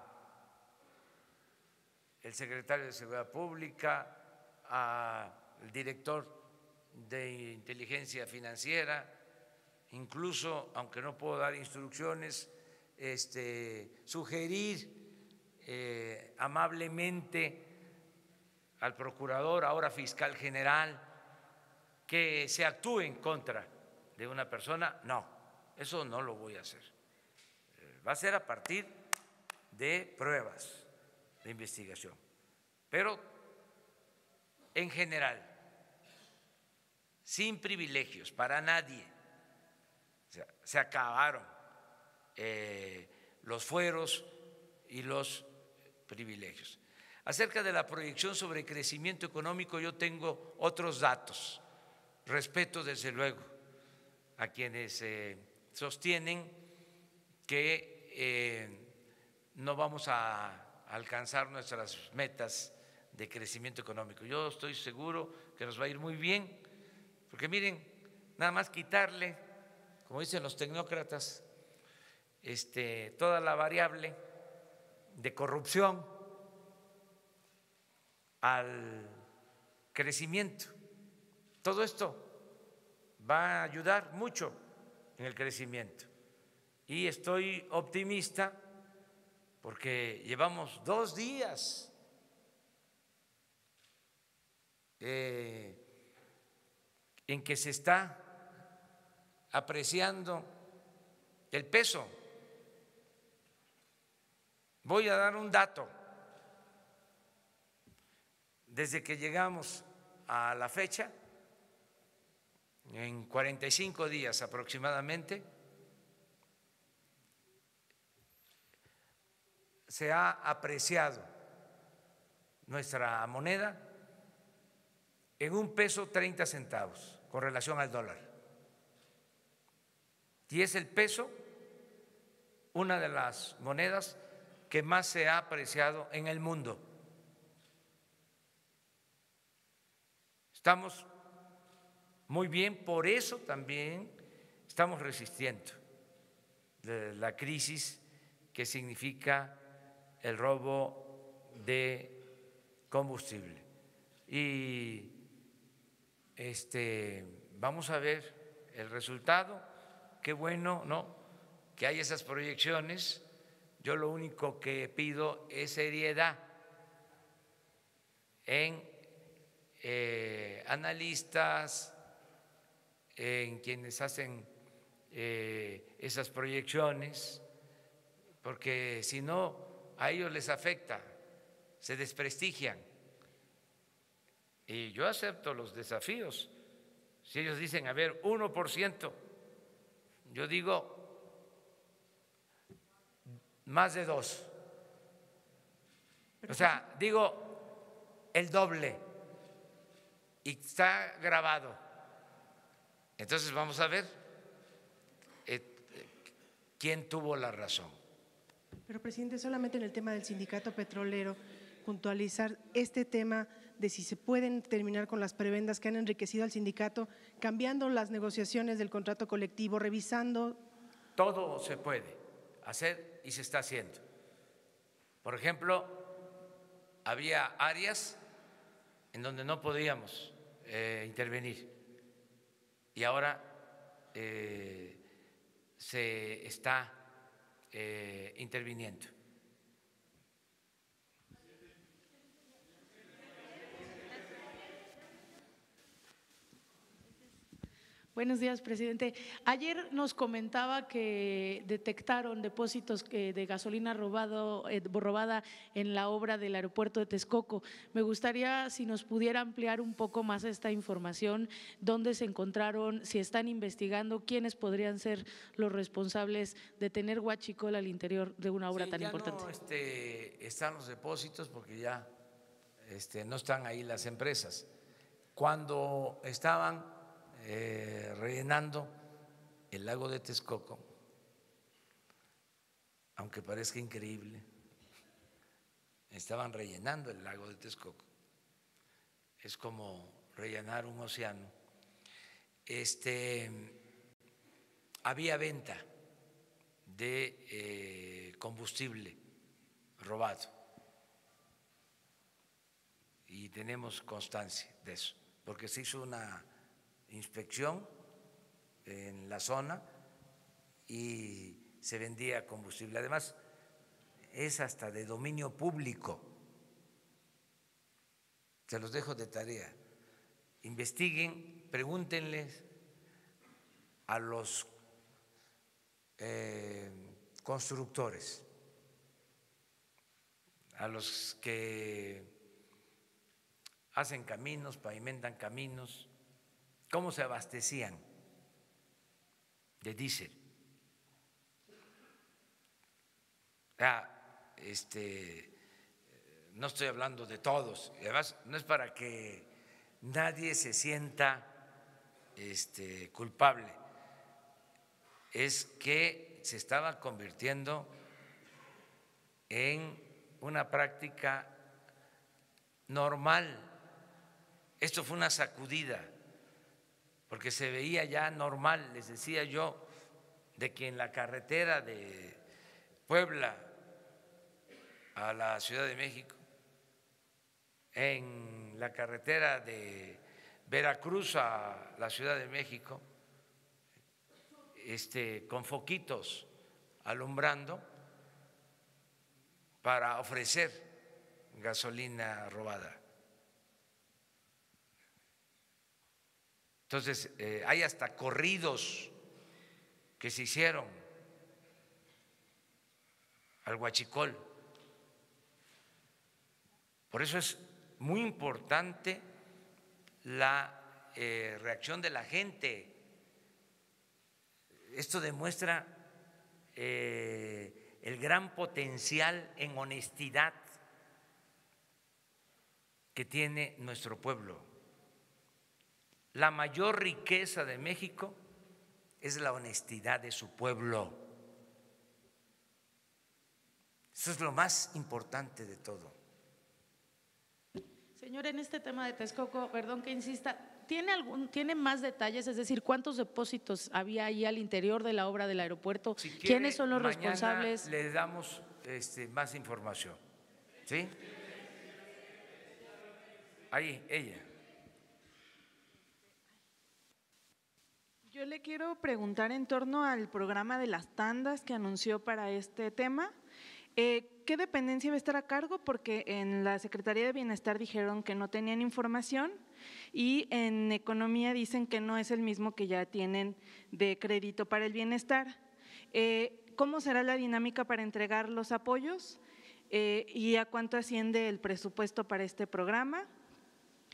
el secretario de Seguridad Pública, al director de Inteligencia Financiera, incluso, aunque no puedo dar instrucciones, sugerir amablemente al procurador, ahora fiscal general, que se actúe en contra de una persona. No, eso no lo voy a hacer. Va a ser a partir de pruebas de investigación, pero en general, sin privilegios para nadie. O sea, se acabaron los fueros y los privilegios. Acerca de la proyección sobre crecimiento económico, yo tengo otros datos. Respeto desde luego a quienes sostienen que no vamos a alcanzar nuestras metas de crecimiento económico. Yo estoy seguro que nos va a ir muy bien, porque miren, nada más quitarle, como dicen los tecnócratas, toda la variable de corrupción al crecimiento. Todo esto va a ayudar mucho en el crecimiento y estoy optimista porque llevamos 2 días en que se está apreciando el peso. Voy a dar un dato. Desde que llegamos a la fecha, en 45 días aproximadamente, se ha apreciado nuestra moneda en $1.30 con relación al dólar. Y es el peso una de las monedas que más se ha apreciado en el mundo. Estamos muy bien, por eso también estamos resistiendo la crisis que significa el robo de combustible. Y vamos a ver el resultado. Qué bueno, ¿no?, que hay esas proyecciones. Yo lo único que pido es seriedad en analistas, en quienes hacen esas proyecciones, porque si no, a ellos les afecta, se desprestigian. Y yo acepto los desafíos. Si ellos dicen, a ver, 1%, yo digo más de 2. O sea, digo el doble y está grabado. Entonces vamos a ver quién tuvo la razón. Pero, presidente, solamente en el tema del sindicato petrolero, puntualizar este tema de si se pueden terminar con las prebendas que han enriquecido al sindicato, cambiando las negociaciones del contrato colectivo, revisando. Todo se puede hacer y se está haciendo. Por ejemplo, había áreas en donde no podíamos intervenir y ahora se está interviniendo. Buenos días, presidente. Ayer nos comentaba que detectaron depósitos de gasolina robada en la obra del aeropuerto de Texcoco. Me gustaría si nos pudiera ampliar un poco más esta información, dónde se encontraron, si están investigando, quiénes podrían ser los responsables de tener huachicol al interior de una obra tan importante. No están los depósitos porque ya no están ahí las empresas. Cuando estaban rellenando el lago de Texcoco, aunque parezca increíble, estaban rellenando el lago de Texcoco. Es como rellenar un océano. Había venta de combustible robado y tenemos constancia de eso, porque se hizo una inspección en la zona y se vendía combustible. Además, es hasta de dominio público. Se los dejo de tarea. Investiguen, pregúntenles a los constructores, a los que hacen caminos, pavimentan caminos, cómo se abastecían de diésel. No estoy hablando de todos, y además no es para que nadie se sienta culpable, es que se estaba convirtiendo en una práctica normal. Esto fue una sacudida, porque se veía ya normal, les decía yo, de que en la carretera de Puebla a la Ciudad de México, en la carretera de Veracruz a la Ciudad de México, con foquitos alumbrando para ofrecer gasolina robada. Entonces, hay hasta corridos que se hicieron al huachicol. Por eso es muy importante la reacción de la gente. Esto demuestra el gran potencial en honestidad que tiene nuestro pueblo. La mayor riqueza de México es la honestidad de su pueblo. Eso es lo más importante de todo. Señor, en este tema de Texcoco, perdón que insista, ¿tiene más detalles? Es decir, ¿cuántos depósitos había ahí al interior de la obra del aeropuerto? Si quiere, ¿quiénes son los mañana responsables? Le damos más información. ¿Sí? Ahí, ella. yo le quiero preguntar en torno al programa de las tandas que anunció para este tema. ¿Qué dependencia va a estar a cargo? Porque en la Secretaría de Bienestar dijeron que no tenían información y en Economía dicen que no es el mismo que ya tienen de Crédito para el Bienestar. ¿Cómo será la dinámica para entregar los apoyos? ¿Y a cuánto asciende el presupuesto para este programa?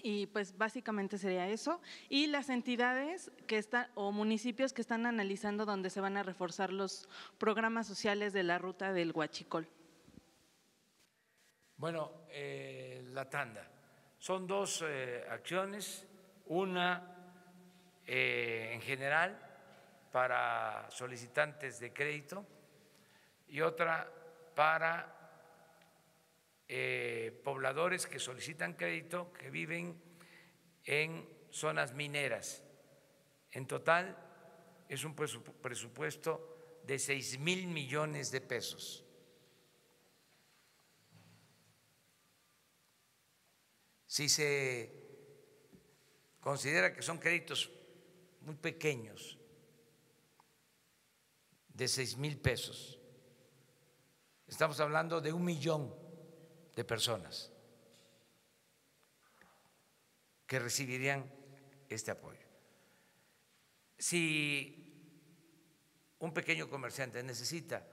Y pues básicamente sería eso. Y las entidades que están o municipios que están analizando dónde se van a reforzar los programas sociales de la ruta del Huachicol. Bueno, la tanda. Son dos acciones, una en general para solicitantes de crédito y otra para pobladores que solicitan crédito que viven en zonas mineras. En total es un presupuesto de 6,000 millones de pesos. Si se considera que son créditos muy pequeños, de 6,000 pesos, estamos hablando de 1 millón de personas que recibirían este apoyo. Si un pequeño comerciante necesita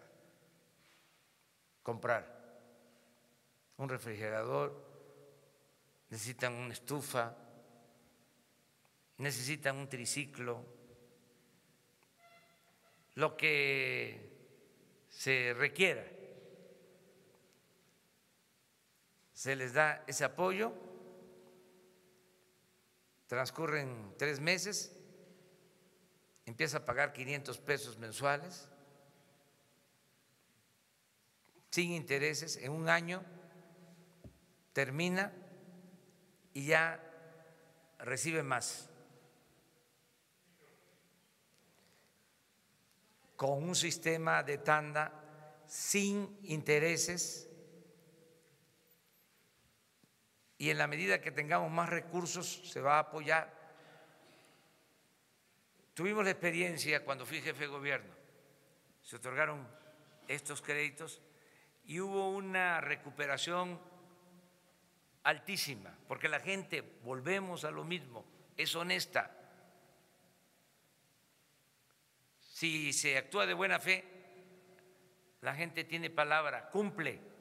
comprar un refrigerador, necesitan una estufa, necesitan un triciclo, lo que se requiera, se les da ese apoyo, transcurren 3 meses, empieza a pagar 500 pesos mensuales, sin intereses, en 1 año termina y ya recibe más. Con un sistema de tanda sin intereses, y en la medida que tengamos más recursos se va a apoyar. Tuvimos la experiencia cuando fui jefe de gobierno, se otorgaron estos créditos y hubo una recuperación altísima, porque la gente, volvemos a lo mismo, es honesta. Si se actúa de buena fe, la gente tiene palabra, cumple.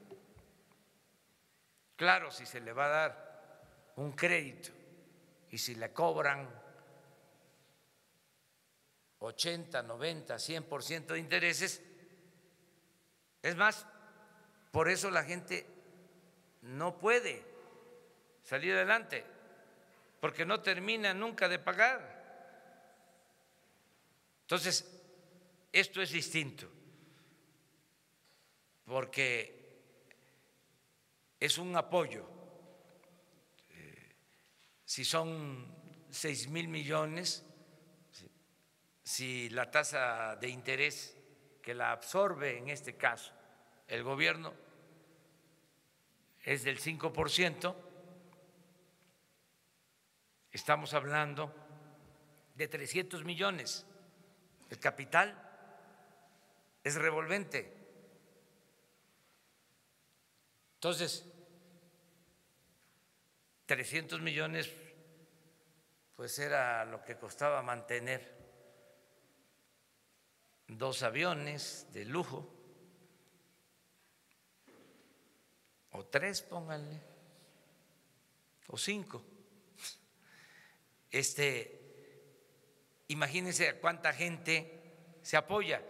Claro, si se le va a dar un crédito y si le cobran 80, 90, 100% de intereses, es más, por eso la gente no puede salir adelante, porque no termina nunca de pagar. Entonces, esto es distinto, porque es un apoyo. Si son 6,000 millones, si la tasa de interés que la absorbe en este caso el gobierno es del 5%, estamos hablando de 300 millones. El capital es revolvente. Entonces, 300 millones, pues era lo que costaba mantener 2 aviones de lujo, o 3, pónganle, o 5. Imagínense a cuánta gente se apoya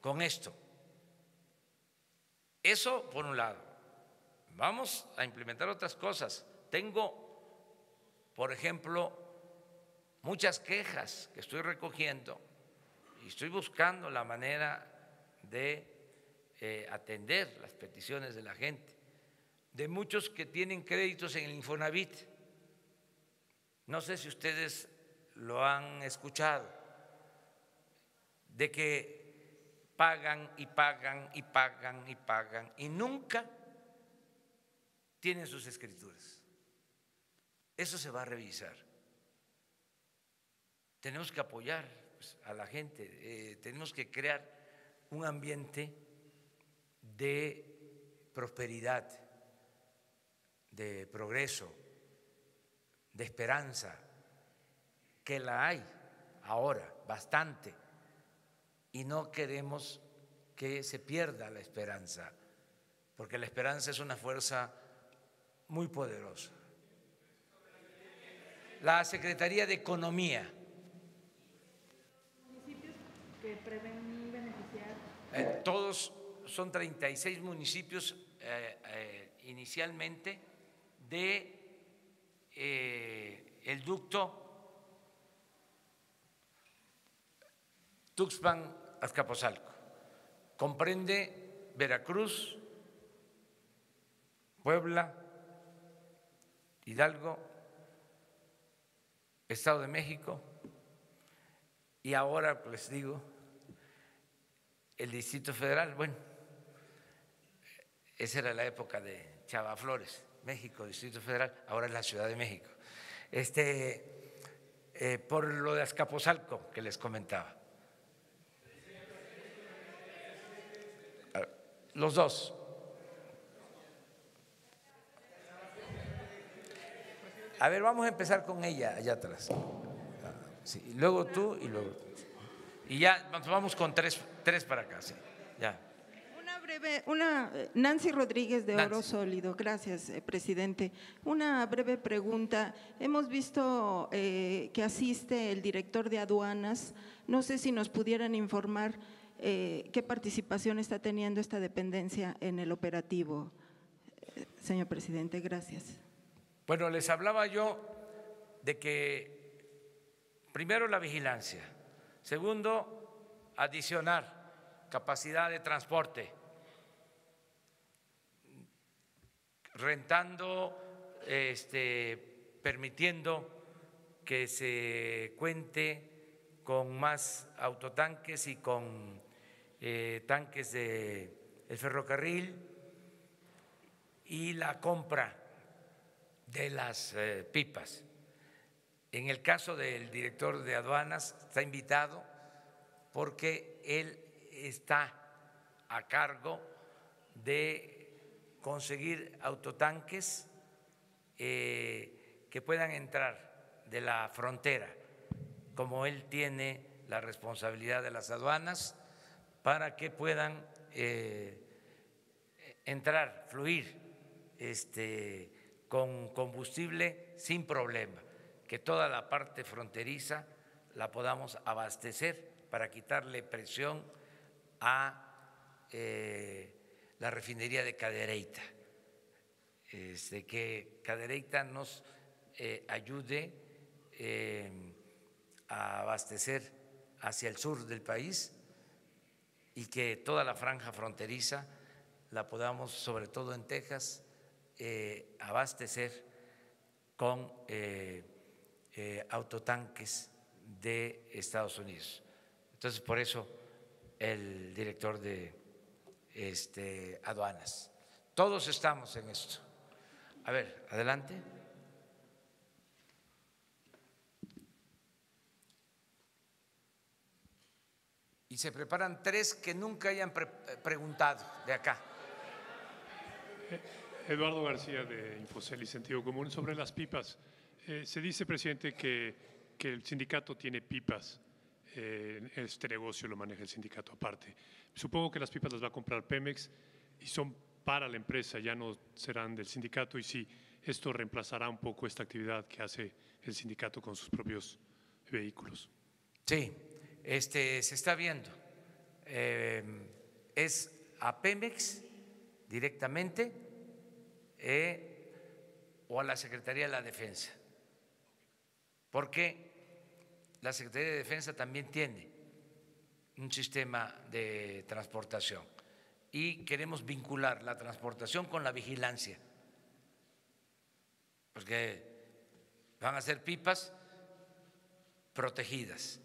con esto. Eso por un lado. Vamos a implementar otras cosas. Tengo, por ejemplo, muchas quejas que estoy recogiendo y estoy buscando la manera de atender las peticiones de la gente, de muchos que tienen créditos en el Infonavit. No sé si ustedes lo han escuchado, de que pagan y pagan y pagan y pagan y nunca tienen sus escrituras. Eso se va a revisar. tenemos que apoyar a la gente, tenemos que crear un ambiente de prosperidad, de progreso, de esperanza, que la hay ahora bastante, y no queremos que se pierda la esperanza, porque la esperanza es una fuerza muy poderosa. La Secretaría de Economía. ¿Municipios que prevén beneficiar? Todos son 36 municipios inicialmente de el ducto Tuxpan-Azcapotzalco. Comprende Veracruz, Puebla, Hidalgo, Estado de México y ahora, les digo, el Distrito Federal. Bueno, esa era la época de Chava Flores, México, Distrito Federal, ahora es la Ciudad de México. Por lo de Azcapotzalco que les comentaba. Los dos. A ver, vamos a empezar con ella allá atrás. Sí, luego tú y luego tú. Y ya vamos con tres para acá, sí, ya. Nancy Rodríguez de Oro Nancy. Sólido, gracias, presidente. Una breve pregunta. Hemos visto que asiste el director de aduanas. No sé si nos pudieran informar qué participación está teniendo esta dependencia en el operativo, señor presidente. Gracias. Bueno, les hablaba yo de que primero la vigilancia, segundo, adicionar capacidad de transporte, rentando, permitiendo que se cuente con más autotanques y con tanques del ferrocarril y la compra de las pipas. En el caso del director de aduanas está invitado porque él está a cargo de conseguir autotanques que puedan entrar de la frontera, como él tiene la responsabilidad de las aduanas, para que puedan entrar, fluir con combustible sin problema, que toda la parte fronteriza la podamos abastecer para quitarle presión a la refinería de Cadereyta, que Cadereyta nos ayude a abastecer hacia el sur del país y que toda la franja fronteriza la podamos, sobre todo en Texas, abastecer con autotanques de Estados Unidos. Entonces, por eso el director de aduanas. Todos estamos en esto. A ver, adelante. Y se preparan tres que nunca hayan preguntado de acá. Eduardo García de Infocel y Sentido Común. Sobre las pipas, se dice, presidente, que el sindicato tiene pipas. Este negocio lo maneja el sindicato aparte. Supongo que las pipas las va a comprar Pemex y son para la empresa, ya no serán del sindicato, y sí, esto reemplazará un poco esta actividad que hace el sindicato con sus propios vehículos. Sí, se está viendo. Es a Pemex directamente o a la Secretaría de la Defensa, porque la Secretaría de Defensa también tiene un sistema de transportación y queremos vincular la transportación con la vigilancia, porque van a ser pipas protegidas.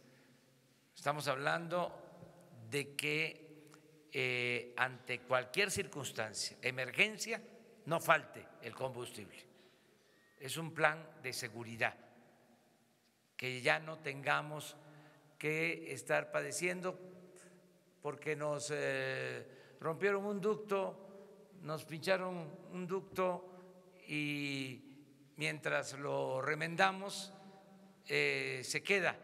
Estamos hablando de que ante cualquier circunstancia, emergencia, no falte el combustible. Es un plan de seguridad que ya no tengamos que estar padeciendo porque nos rompieron un ducto, nos pincharon un ducto y mientras lo remendamos se queda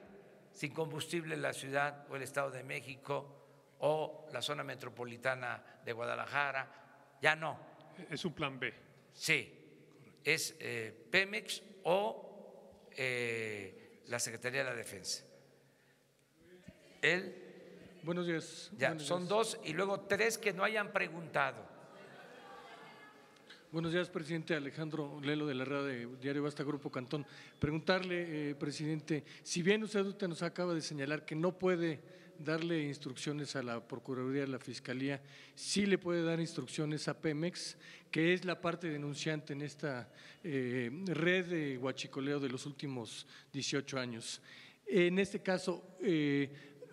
sin combustible la ciudad o el Estado de México o la zona metropolitana de Guadalajara. Ya no. Es un plan B. Sí, es Pemex o la Secretaría de la Defensa. Buenos días. Ya, Buenos son días. 2 y luego 3 que no hayan preguntado. Buenos días, presidente. Alejandro Lelo de la red de Diario Basta, Grupo Cantón. Preguntarle, presidente, si bien usted nos acaba de señalar que no puede darle instrucciones a la Procuraduría, a la Fiscalía, sí le puede dar instrucciones a Pemex, que es la parte denunciante en esta red de huachicoleo de los últimos 18 años. En este caso,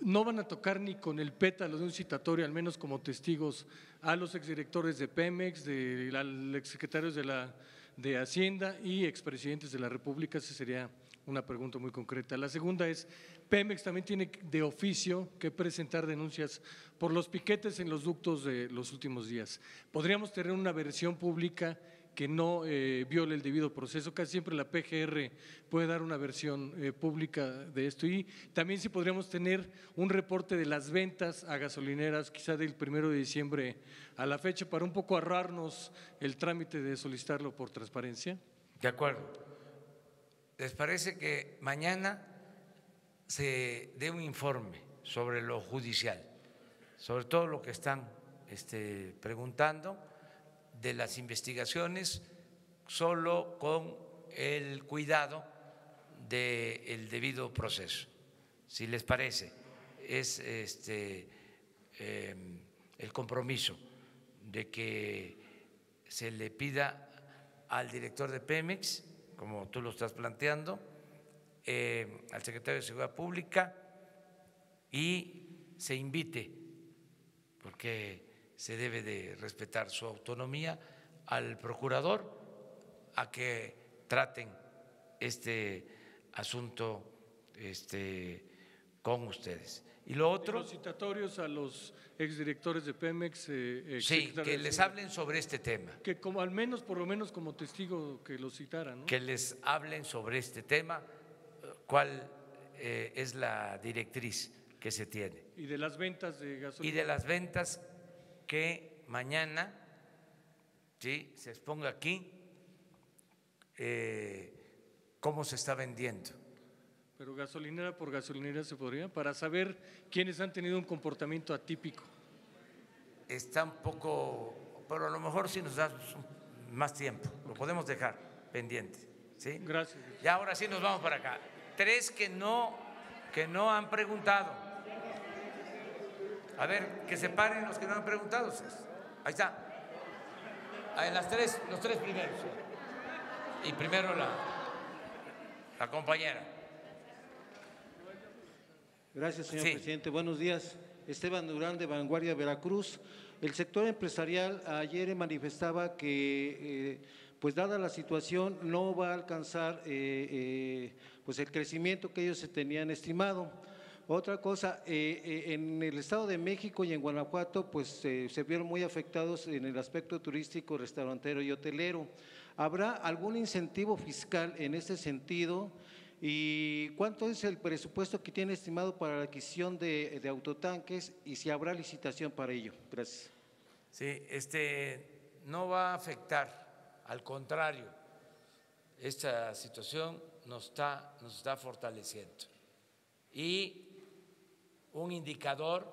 no van a tocar ni con el pétalo de un citatorio, al menos como testigos, a los exdirectores de Pemex, al exsecretarios de Hacienda y expresidentes de la República. Esa sería una pregunta muy concreta. La segunda es, Pemex también tiene de oficio que presentar denuncias por los piquetes en los ductos de los últimos días. ¿Podríamos tener una versión pública que no viole el debido proceso? Casi siempre la PGR puede dar una versión pública de esto. Y también si podríamos tener un reporte de las ventas a gasolineras, quizá del 1 de diciembre a la fecha, para un poco ahorrarnos el trámite de solicitarlo por transparencia. De acuerdo. ¿Les parece que mañana se dé un informe sobre lo judicial, sobre todo lo que están preguntando de las investigaciones, solo con el cuidado del debido proceso? Si les parece, es el compromiso de que se le pida al director de Pemex, como tú lo estás planteando, al secretario de Seguridad Pública, y se invite, porque se debe de respetar su autonomía, al procurador a que traten este asunto con ustedes. Y lo otro… Los citatorios a los exdirectores de Pemex. Sí, que les hablen sobre este tema. Que como al menos, por lo menos como testigo que los citaran, ¿no? Que les hablen sobre este tema, cuál es la directriz que se tiene. Y de las ventas de gasolina. Y de las ventas, que mañana se exponga aquí cómo se está vendiendo. Pero gasolinera por gasolinera se podría, para saber quiénes han tenido un comportamiento atípico. Está un poco, pero a lo mejor si nos da más tiempo, lo podemos dejar pendiente. ¿Sí? Gracias. Ya ahora sí nos vamos para acá. 3 que no han preguntado. A ver, que se paren los que no han preguntado. Ahí está. En las 3, los 3 primeros. Y primero la compañera. Gracias, señor presidente. Buenos días. Esteban Durán, de Vanguardia, Veracruz. El sector empresarial ayer manifestaba que, pues dada la situación, no va a alcanzar pues el crecimiento que ellos se tenían estimado. Otra cosa, en el Estado de México y en Guanajuato, pues se vieron muy afectados en el aspecto turístico, restaurantero y hotelero. ¿Habrá algún incentivo fiscal en este sentido? ¿Y cuánto es el presupuesto que tiene estimado para la adquisición de autotanques y si habrá licitación para ello? Gracias. Sí, no va a afectar, al contrario, esta situación nos está fortaleciendo. Y un indicador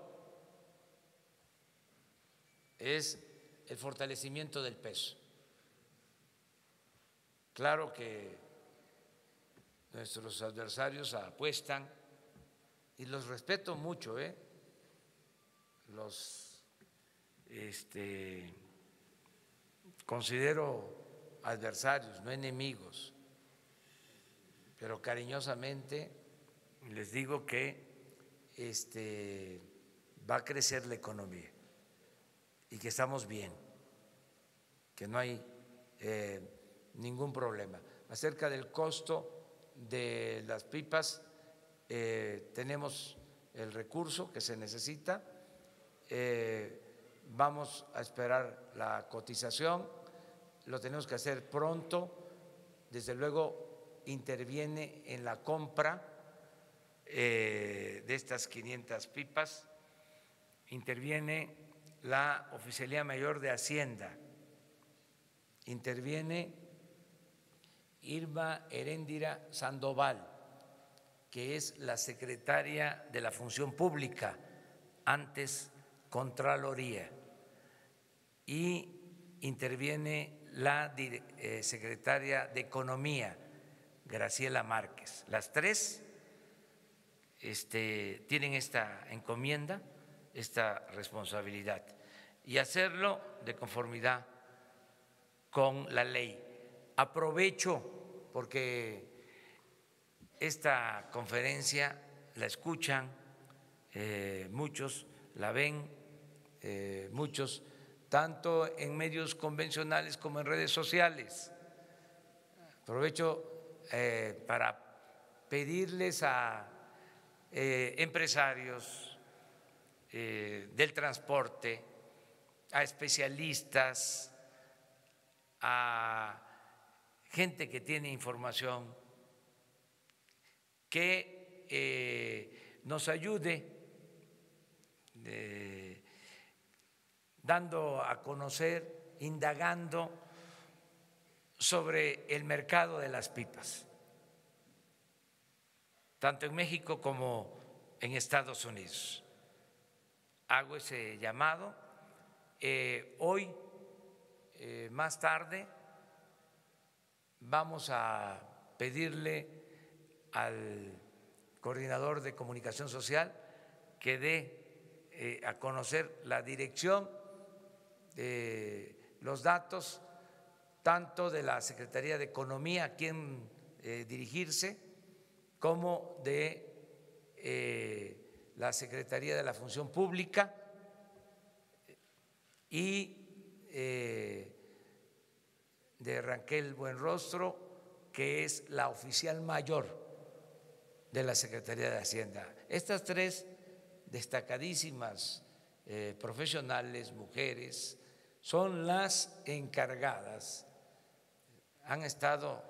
es el fortalecimiento del peso. Claro que nuestros adversarios apuestan, y los respeto mucho, los considero adversarios, no enemigos, pero cariñosamente les digo que va a crecer la economía y que estamos bien, que no hay ningún problema. Acerca del costo de las pipas tenemos el recurso que se necesita, vamos a esperar la cotización, lo tenemos que hacer pronto, desde luego interviene en la compra de estas 500 pipas, interviene la Oficialía Mayor de Hacienda, interviene Irma Heréndira Sandoval, que es la secretaria de la Función Pública, antes Contraloría, y interviene la secretaria de Economía, Graciela Márquez. Las tres tienen esta encomienda, esta responsabilidad, y hacerlo de conformidad con la ley. Aprovecho porque esta conferencia la escuchan muchos, la ven muchos, tanto en medios convencionales como en redes sociales. Aprovecho para pedirles a empresarios del transporte, a especialistas, a gente que tiene información, que nos ayude dando a conocer, indagando sobre el mercado de las pipas, tanto en México como en Estados Unidos. Hago ese llamado. Hoy, más tarde, vamos a pedirle al coordinador de comunicación social que dé a conocer la dirección, los datos, tanto de la Secretaría de Economía, a quien dirigirse, como de la Secretaría de la Función Pública y de Raquel Buenrostro, que es la oficial mayor de la Secretaría de Hacienda. Estas tres destacadísimas profesionales, mujeres, son las encargadas, han estado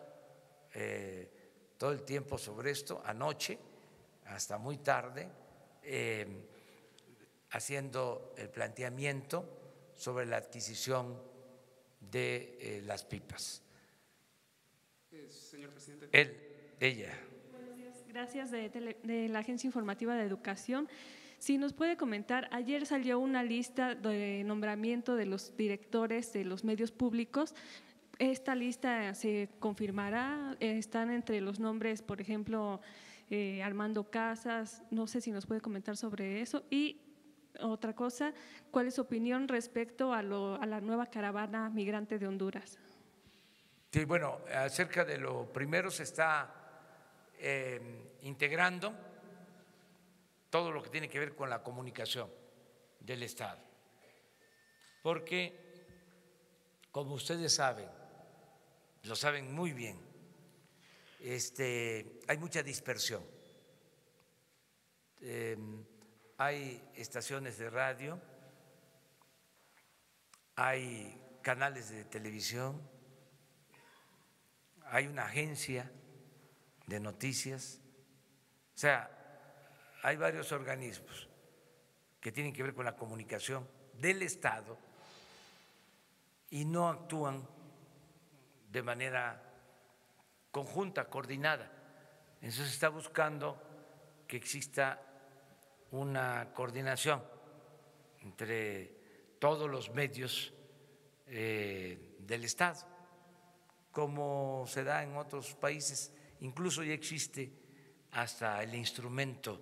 todo el tiempo sobre esto, anoche hasta muy tarde, haciendo el planteamiento sobre la adquisición de las pipas. Señor presidente. Ella. Buenos días. Gracias de la Agencia Informativa de Educación. Si nos puede comentar, ayer salió una lista de nombramiento de los directores de los medios públicos. ¿Esta lista se confirmará? ¿Están entre los nombres, por ejemplo, Armando Casas? No sé si nos puede comentar sobre eso. Y otra cosa, ¿cuál es su opinión respecto a la nueva caravana migrante de Honduras? Sí, bueno, acerca de lo primero se está integrando todo lo que tiene que ver con la comunicación del Estado, porque, como ustedes saben, lo saben muy bien, hay mucha dispersión. Hay estaciones de radio, hay canales de televisión, hay una agencia de noticias, o sea, hay varios organismos que tienen que ver con la comunicación del Estado y no actúan de manera conjunta, coordinada. Entonces se está buscando que exista una coordinación entre todos los medios del Estado, como se da en otros países, incluso ya existe hasta el instrumento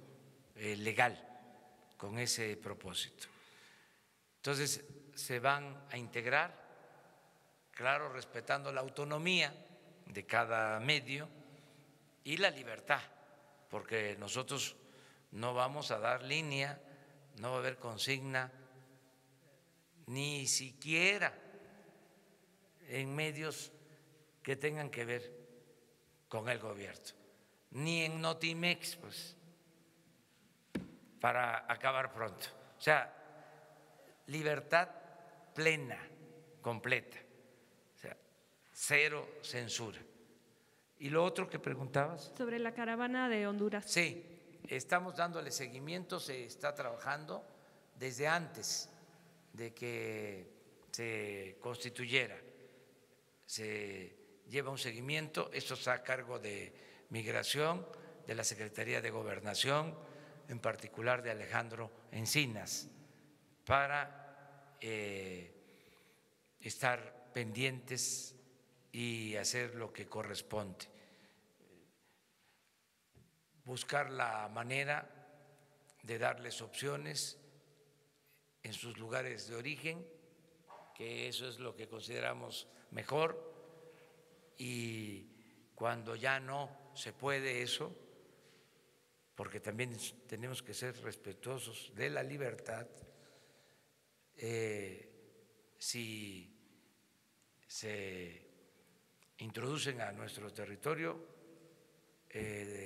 legal con ese propósito. Entonces se van a integrar, claro, respetando la autonomía de cada medio y la libertad, porque nosotros no vamos a dar línea, no va a haber consigna, ni siquiera en medios que tengan que ver con el gobierno. ni en Notimex, pues, para acabar pronto. O sea, libertad plena, completa, o sea, cero censura. ¿Y lo otro que preguntabas? Sobre la caravana de Honduras. Sí, estamos dándole seguimiento, se está trabajando desde antes de que se constituyera. Se lleva un seguimiento, esto está a cargo de Migración, de la Secretaría de Gobernación, en particular de Alejandro Encinas, para estar pendientes y hacer lo que corresponde. Buscar la manera de darles opciones en sus lugares de origen, que eso es lo que consideramos mejor, y cuando ya no se puede eso, porque también tenemos que ser respetuosos de la libertad, si se introducen a nuestro territorio,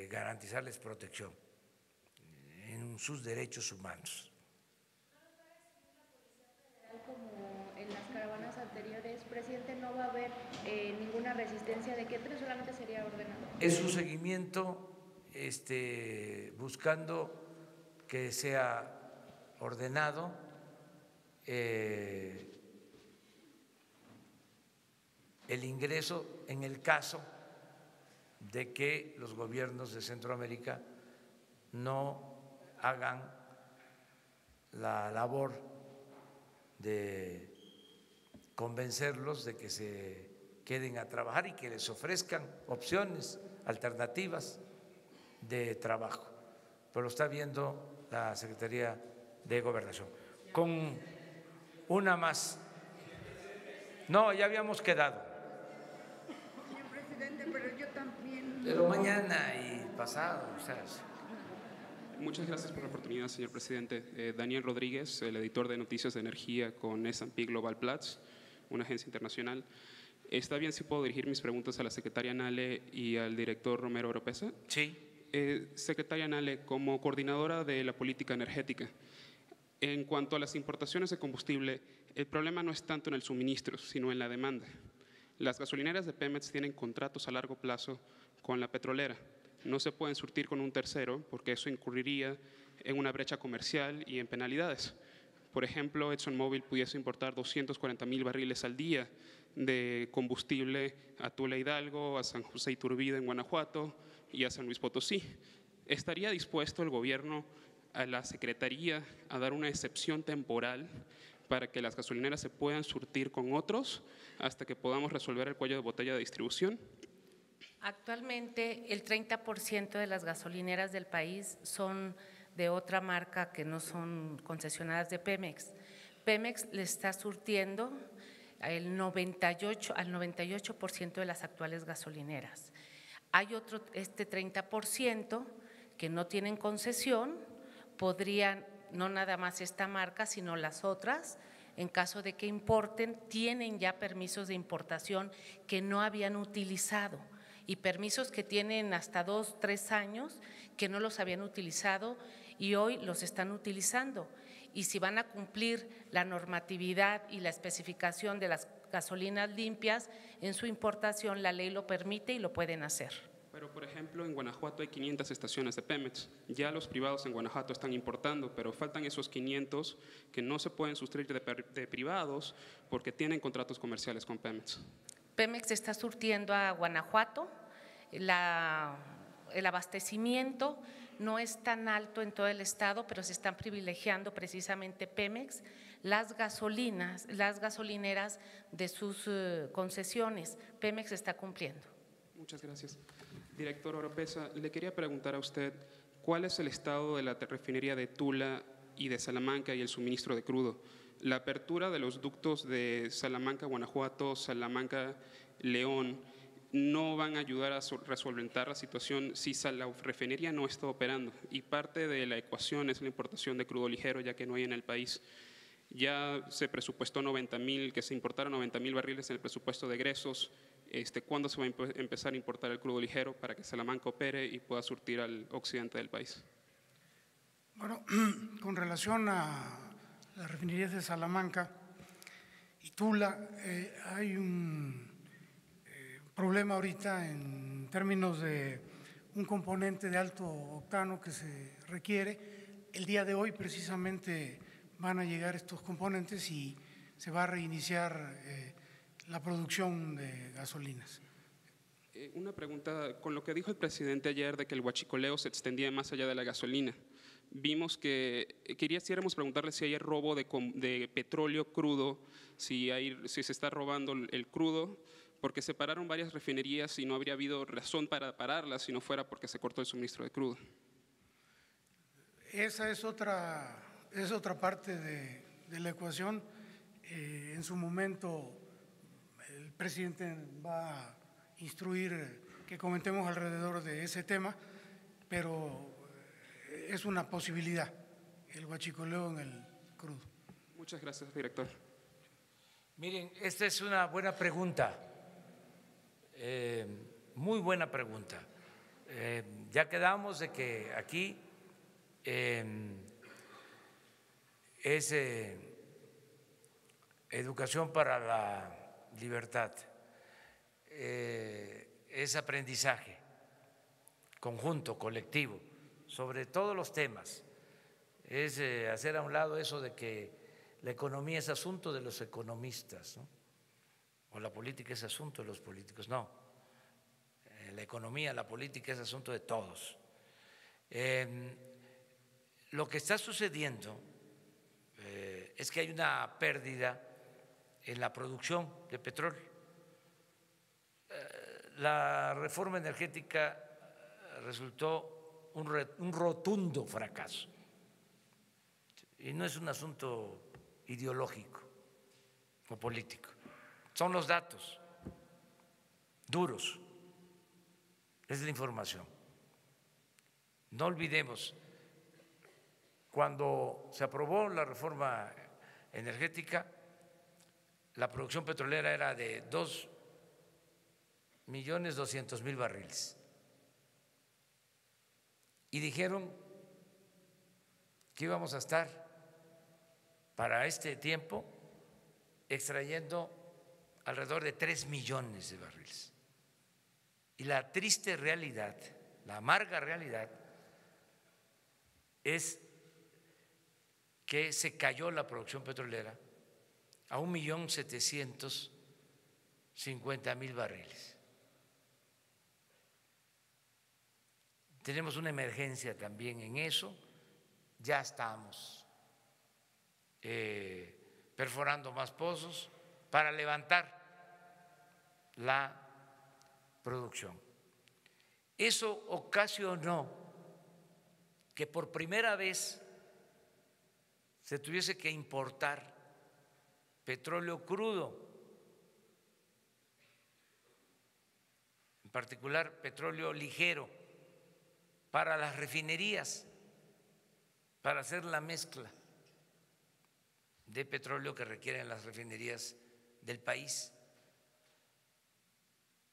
garantizarles protección en sus derechos humanos. Como en las caravanas anteriores, presidente, no va a haber ninguna resistencia de que pero solamente sería ordenado. Es un seguimiento buscando que sea ordenado, el ingreso en el caso de que los gobiernos de Centroamérica no hagan la labor de convencerlos de que se queden a trabajar y que les ofrezcan opciones alternativas de trabajo. Pero lo está viendo la Secretaría de Gobernación. Con una más. No, ya habíamos quedado. Señor presidente, pero yo también. Pero mañana y pasado, o sea. Muchas gracias por la oportunidad, señor presidente. Daniel Rodríguez, el editor de Noticias de Energía con S&P Global Platts, una agencia internacional. ¿Está bien si puedo dirigir mis preguntas a la secretaria Nale y al director Romero Oropesa? Sí. Secretaria Nale, como coordinadora de la política energética, en cuanto a las importaciones de combustible, el problema no es tanto en el suministro, sino en la demanda. Las gasolineras de Pemex tienen contratos a largo plazo con la petrolera. No se pueden surtir con un tercero porque eso incurriría en una brecha comercial y en penalidades. Por ejemplo, ExxonMobil pudiese importar 240,000 barriles al día de combustible a Tula Hidalgo, a San José Iturbide en Guanajuato y a San Luis Potosí. ¿Estaría dispuesto el gobierno, a la Secretaría, a dar una excepción temporal para que las gasolineras se puedan surtir con otros hasta que podamos resolver el cuello de botella de distribución? Actualmente el 30% de las gasolineras del país son de otra marca que no son concesionadas de Pemex. Pemex le está surtiendo al 98% de las actuales gasolineras. Hay otro, 30% que no tienen concesión, podrían, no nada más esta marca, sino las otras, en caso de que importen, tienen ya permisos de importación que no habían utilizado y permisos que tienen hasta 2, 3 años que no los habían utilizado y hoy los están utilizando. Y si van a cumplir la normatividad y la especificación de las gasolinas limpias en su importación, la ley lo permite y lo pueden hacer. Pero, por ejemplo, en Guanajuato hay 500 estaciones de Pemex. Ya los privados en Guanajuato están importando, pero faltan esos 500 que no se pueden sustituir de privados porque tienen contratos comerciales con Pemex. Pemex está surtiendo a Guanajuato, el abastecimiento no es tan alto en todo el estado, pero se están privilegiando precisamente Pemex, las gasolineras de sus concesiones. Pemex está cumpliendo. Muchas gracias. Director Oropesa, le quería preguntar a usted, ¿cuál es el estado de la refinería de Tula y de Salamanca y el suministro de crudo? La apertura de los ductos de Salamanca, Guanajuato, Salamanca, León, no van a ayudar a resolventar la situación si la refinería no está operando. Y parte de la ecuación es la importación de crudo ligero, ya que no hay en el país. Ya se presupuestó 90,000, que se importaron 90,000 barriles en el presupuesto de egresos. ¿Cuándo se va a empezar a importar el crudo ligero para que Salamanca opere y pueda surtir al occidente del país? Bueno, con relación a las refinerías de Salamanca y Tula, hay un problema ahorita en términos de un componente de alto octano que se requiere. El día de hoy precisamente van a llegar estos componentes y se va a reiniciar la producción de gasolinas. Una pregunta, con lo que dijo el presidente ayer de que el huachicoleo se extendía más allá de la gasolina, vimos que quisiéramos preguntarle si hay robo de petróleo crudo, si se está robando el crudo, porque se pararon varias refinerías y no habría habido razón para pararlas si no fuera porque se cortó el suministro de crudo. Esa es otra parte de la ecuación. En su momento el presidente va a instruir que comentemos alrededor de ese tema, pero es una posibilidad el huachicoleo en el crudo. Muchas gracias, director. Miren, esta es una buena pregunta, muy buena pregunta. Ya quedamos de que aquí es educación para la libertad, es aprendizaje conjunto, colectivo, sobre todos los temas, es hacer a un lado eso de que la economía es asunto de los economistas, ¿no? O la política es asunto de los políticos, no, la economía, la política es asunto de todos. Lo que está sucediendo es que hay una pérdida en la producción de petróleo. La reforma energética resultó un rotundo fracaso y no es un asunto ideológico o político, son los datos duros, es la información. No olvidemos, cuando se aprobó la reforma energética, la producción petrolera era de 2.200.000 barriles. Y dijeron que íbamos a estar para este tiempo extrayendo alrededor de 3 millones de barriles. Y la triste realidad, la amarga realidad, es que se cayó la producción petrolera a 1.750.000 barriles. Tenemos una emergencia también en eso, ya estamos perforando más pozos para levantar la producción. Eso ocasionó que por primera vez se tuviese que importar petróleo crudo, en particular petróleo ligero, para las refinerías, para hacer la mezcla de petróleo que requieren las refinerías del país.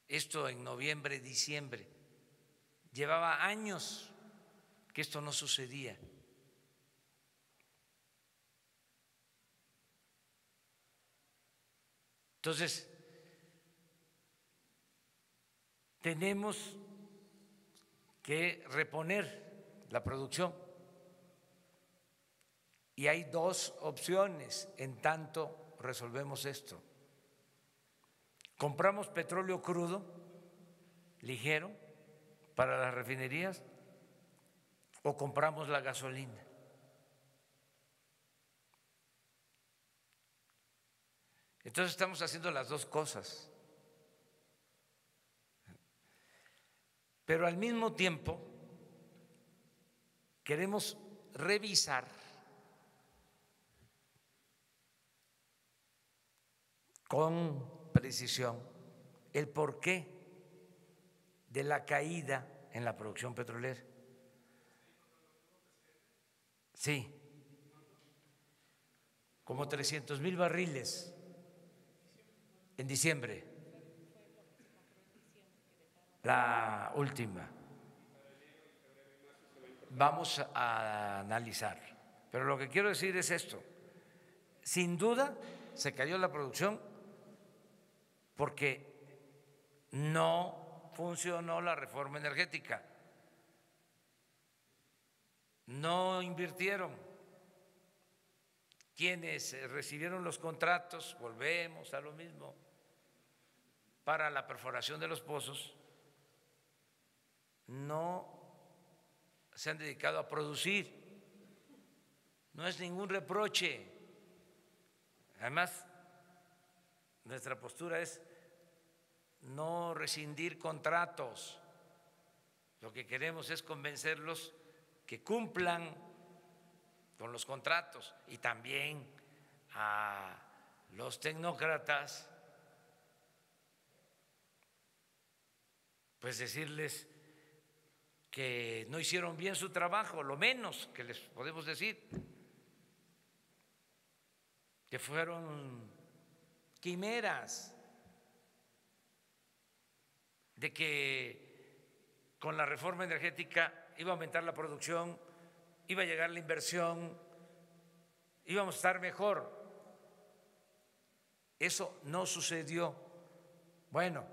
Esto en noviembre, diciembre. Llevaba años que esto no sucedía. Entonces, tenemos que reponer la producción y hay dos opciones en tanto resolvemos esto. Compramos petróleo crudo, ligero, para las refinerías o compramos la gasolina. Entonces estamos haciendo las dos cosas. Pero al mismo tiempo queremos revisar con precisión el porqué de la caída en la producción petrolera. Sí, como 300.000 barriles en diciembre. la última. Vamos a analizar. Pero lo que quiero decir es esto. Sin duda se cayó la producción porque no funcionó la reforma energética. No invirtieron. Quienes recibieron los contratos, volvemos a lo mismo, para la perforación de los pozos, no se han dedicado a producir. No es ningún reproche. Además, nuestra postura es no rescindir contratos. Lo que queremos es convencerlos que cumplan con los contratos y también a los tecnócratas, pues decirles que no hicieron bien su trabajo, lo menos que les podemos decir, que fueron quimeras, de que con la reforma energética iba a aumentar la producción, iba a llegar la inversión, íbamos a estar mejor. Eso no sucedió. Bueno,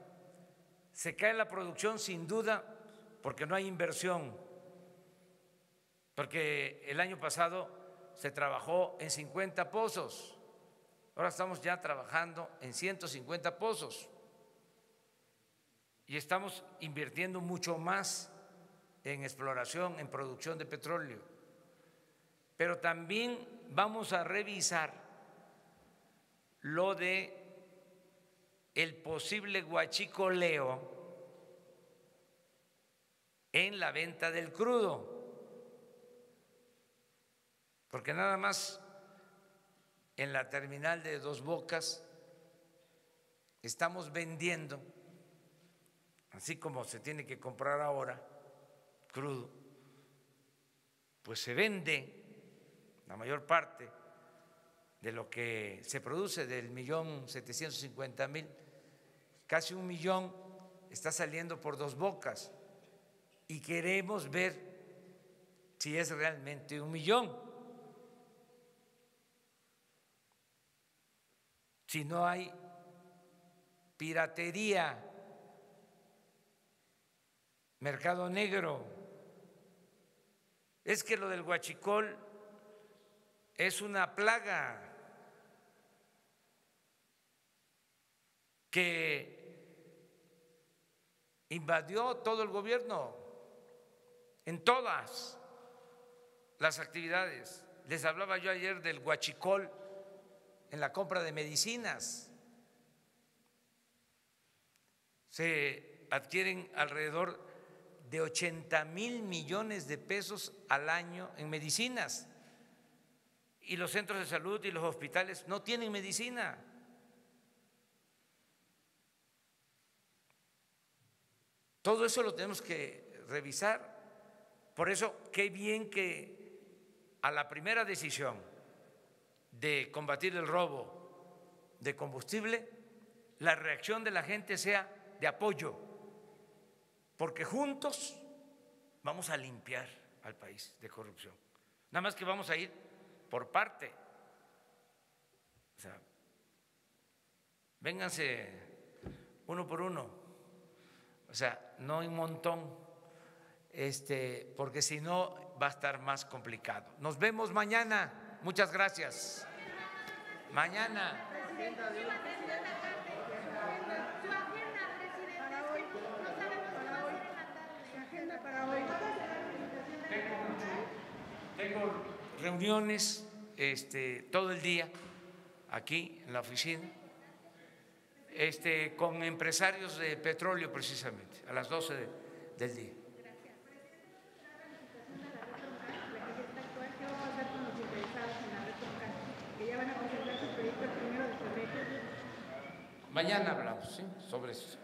se cae la producción sin duda porque no hay inversión, porque el año pasado se trabajó en 50 pozos, ahora estamos ya trabajando en 150 pozos y estamos invirtiendo mucho más en exploración, en producción de petróleo. Pero también vamos a revisar lo de el posible huachicoleo en la venta del crudo, porque nada más en la terminal de Dos Bocas estamos vendiendo, así como se tiene que comprar ahora crudo, pues se vende la mayor parte de lo que se produce, del 1.750.000, casi 1 millón está saliendo por Dos Bocas y queremos ver si es realmente 1 millón, si no hay piratería, mercado negro. Es que lo del huachicol es una plaga que invadió todo el gobierno en todas las actividades. Les hablaba yo ayer del huachicol en la compra de medicinas. Se adquieren alrededor de 80,000 millones de pesos al año en medicinas y los centros de salud y los hospitales no tienen medicina. Todo eso lo tenemos que revisar. Por eso, qué bien que a la primera decisión de combatir el robo de combustible, la reacción de la gente sea de apoyo, porque juntos vamos a limpiar al país de corrupción. Nada más que vamos a ir por parte. O sea, vénganse uno por uno. O sea, no un montón, porque si no va a estar más complicado. Nos vemos mañana. Muchas gracias. Mañana. Tengo reuniones todo el día aquí en la oficina, con empresarios de petróleo precisamente, a las 12 del día. Mañana hablamos, ¿sí?, sobre eso.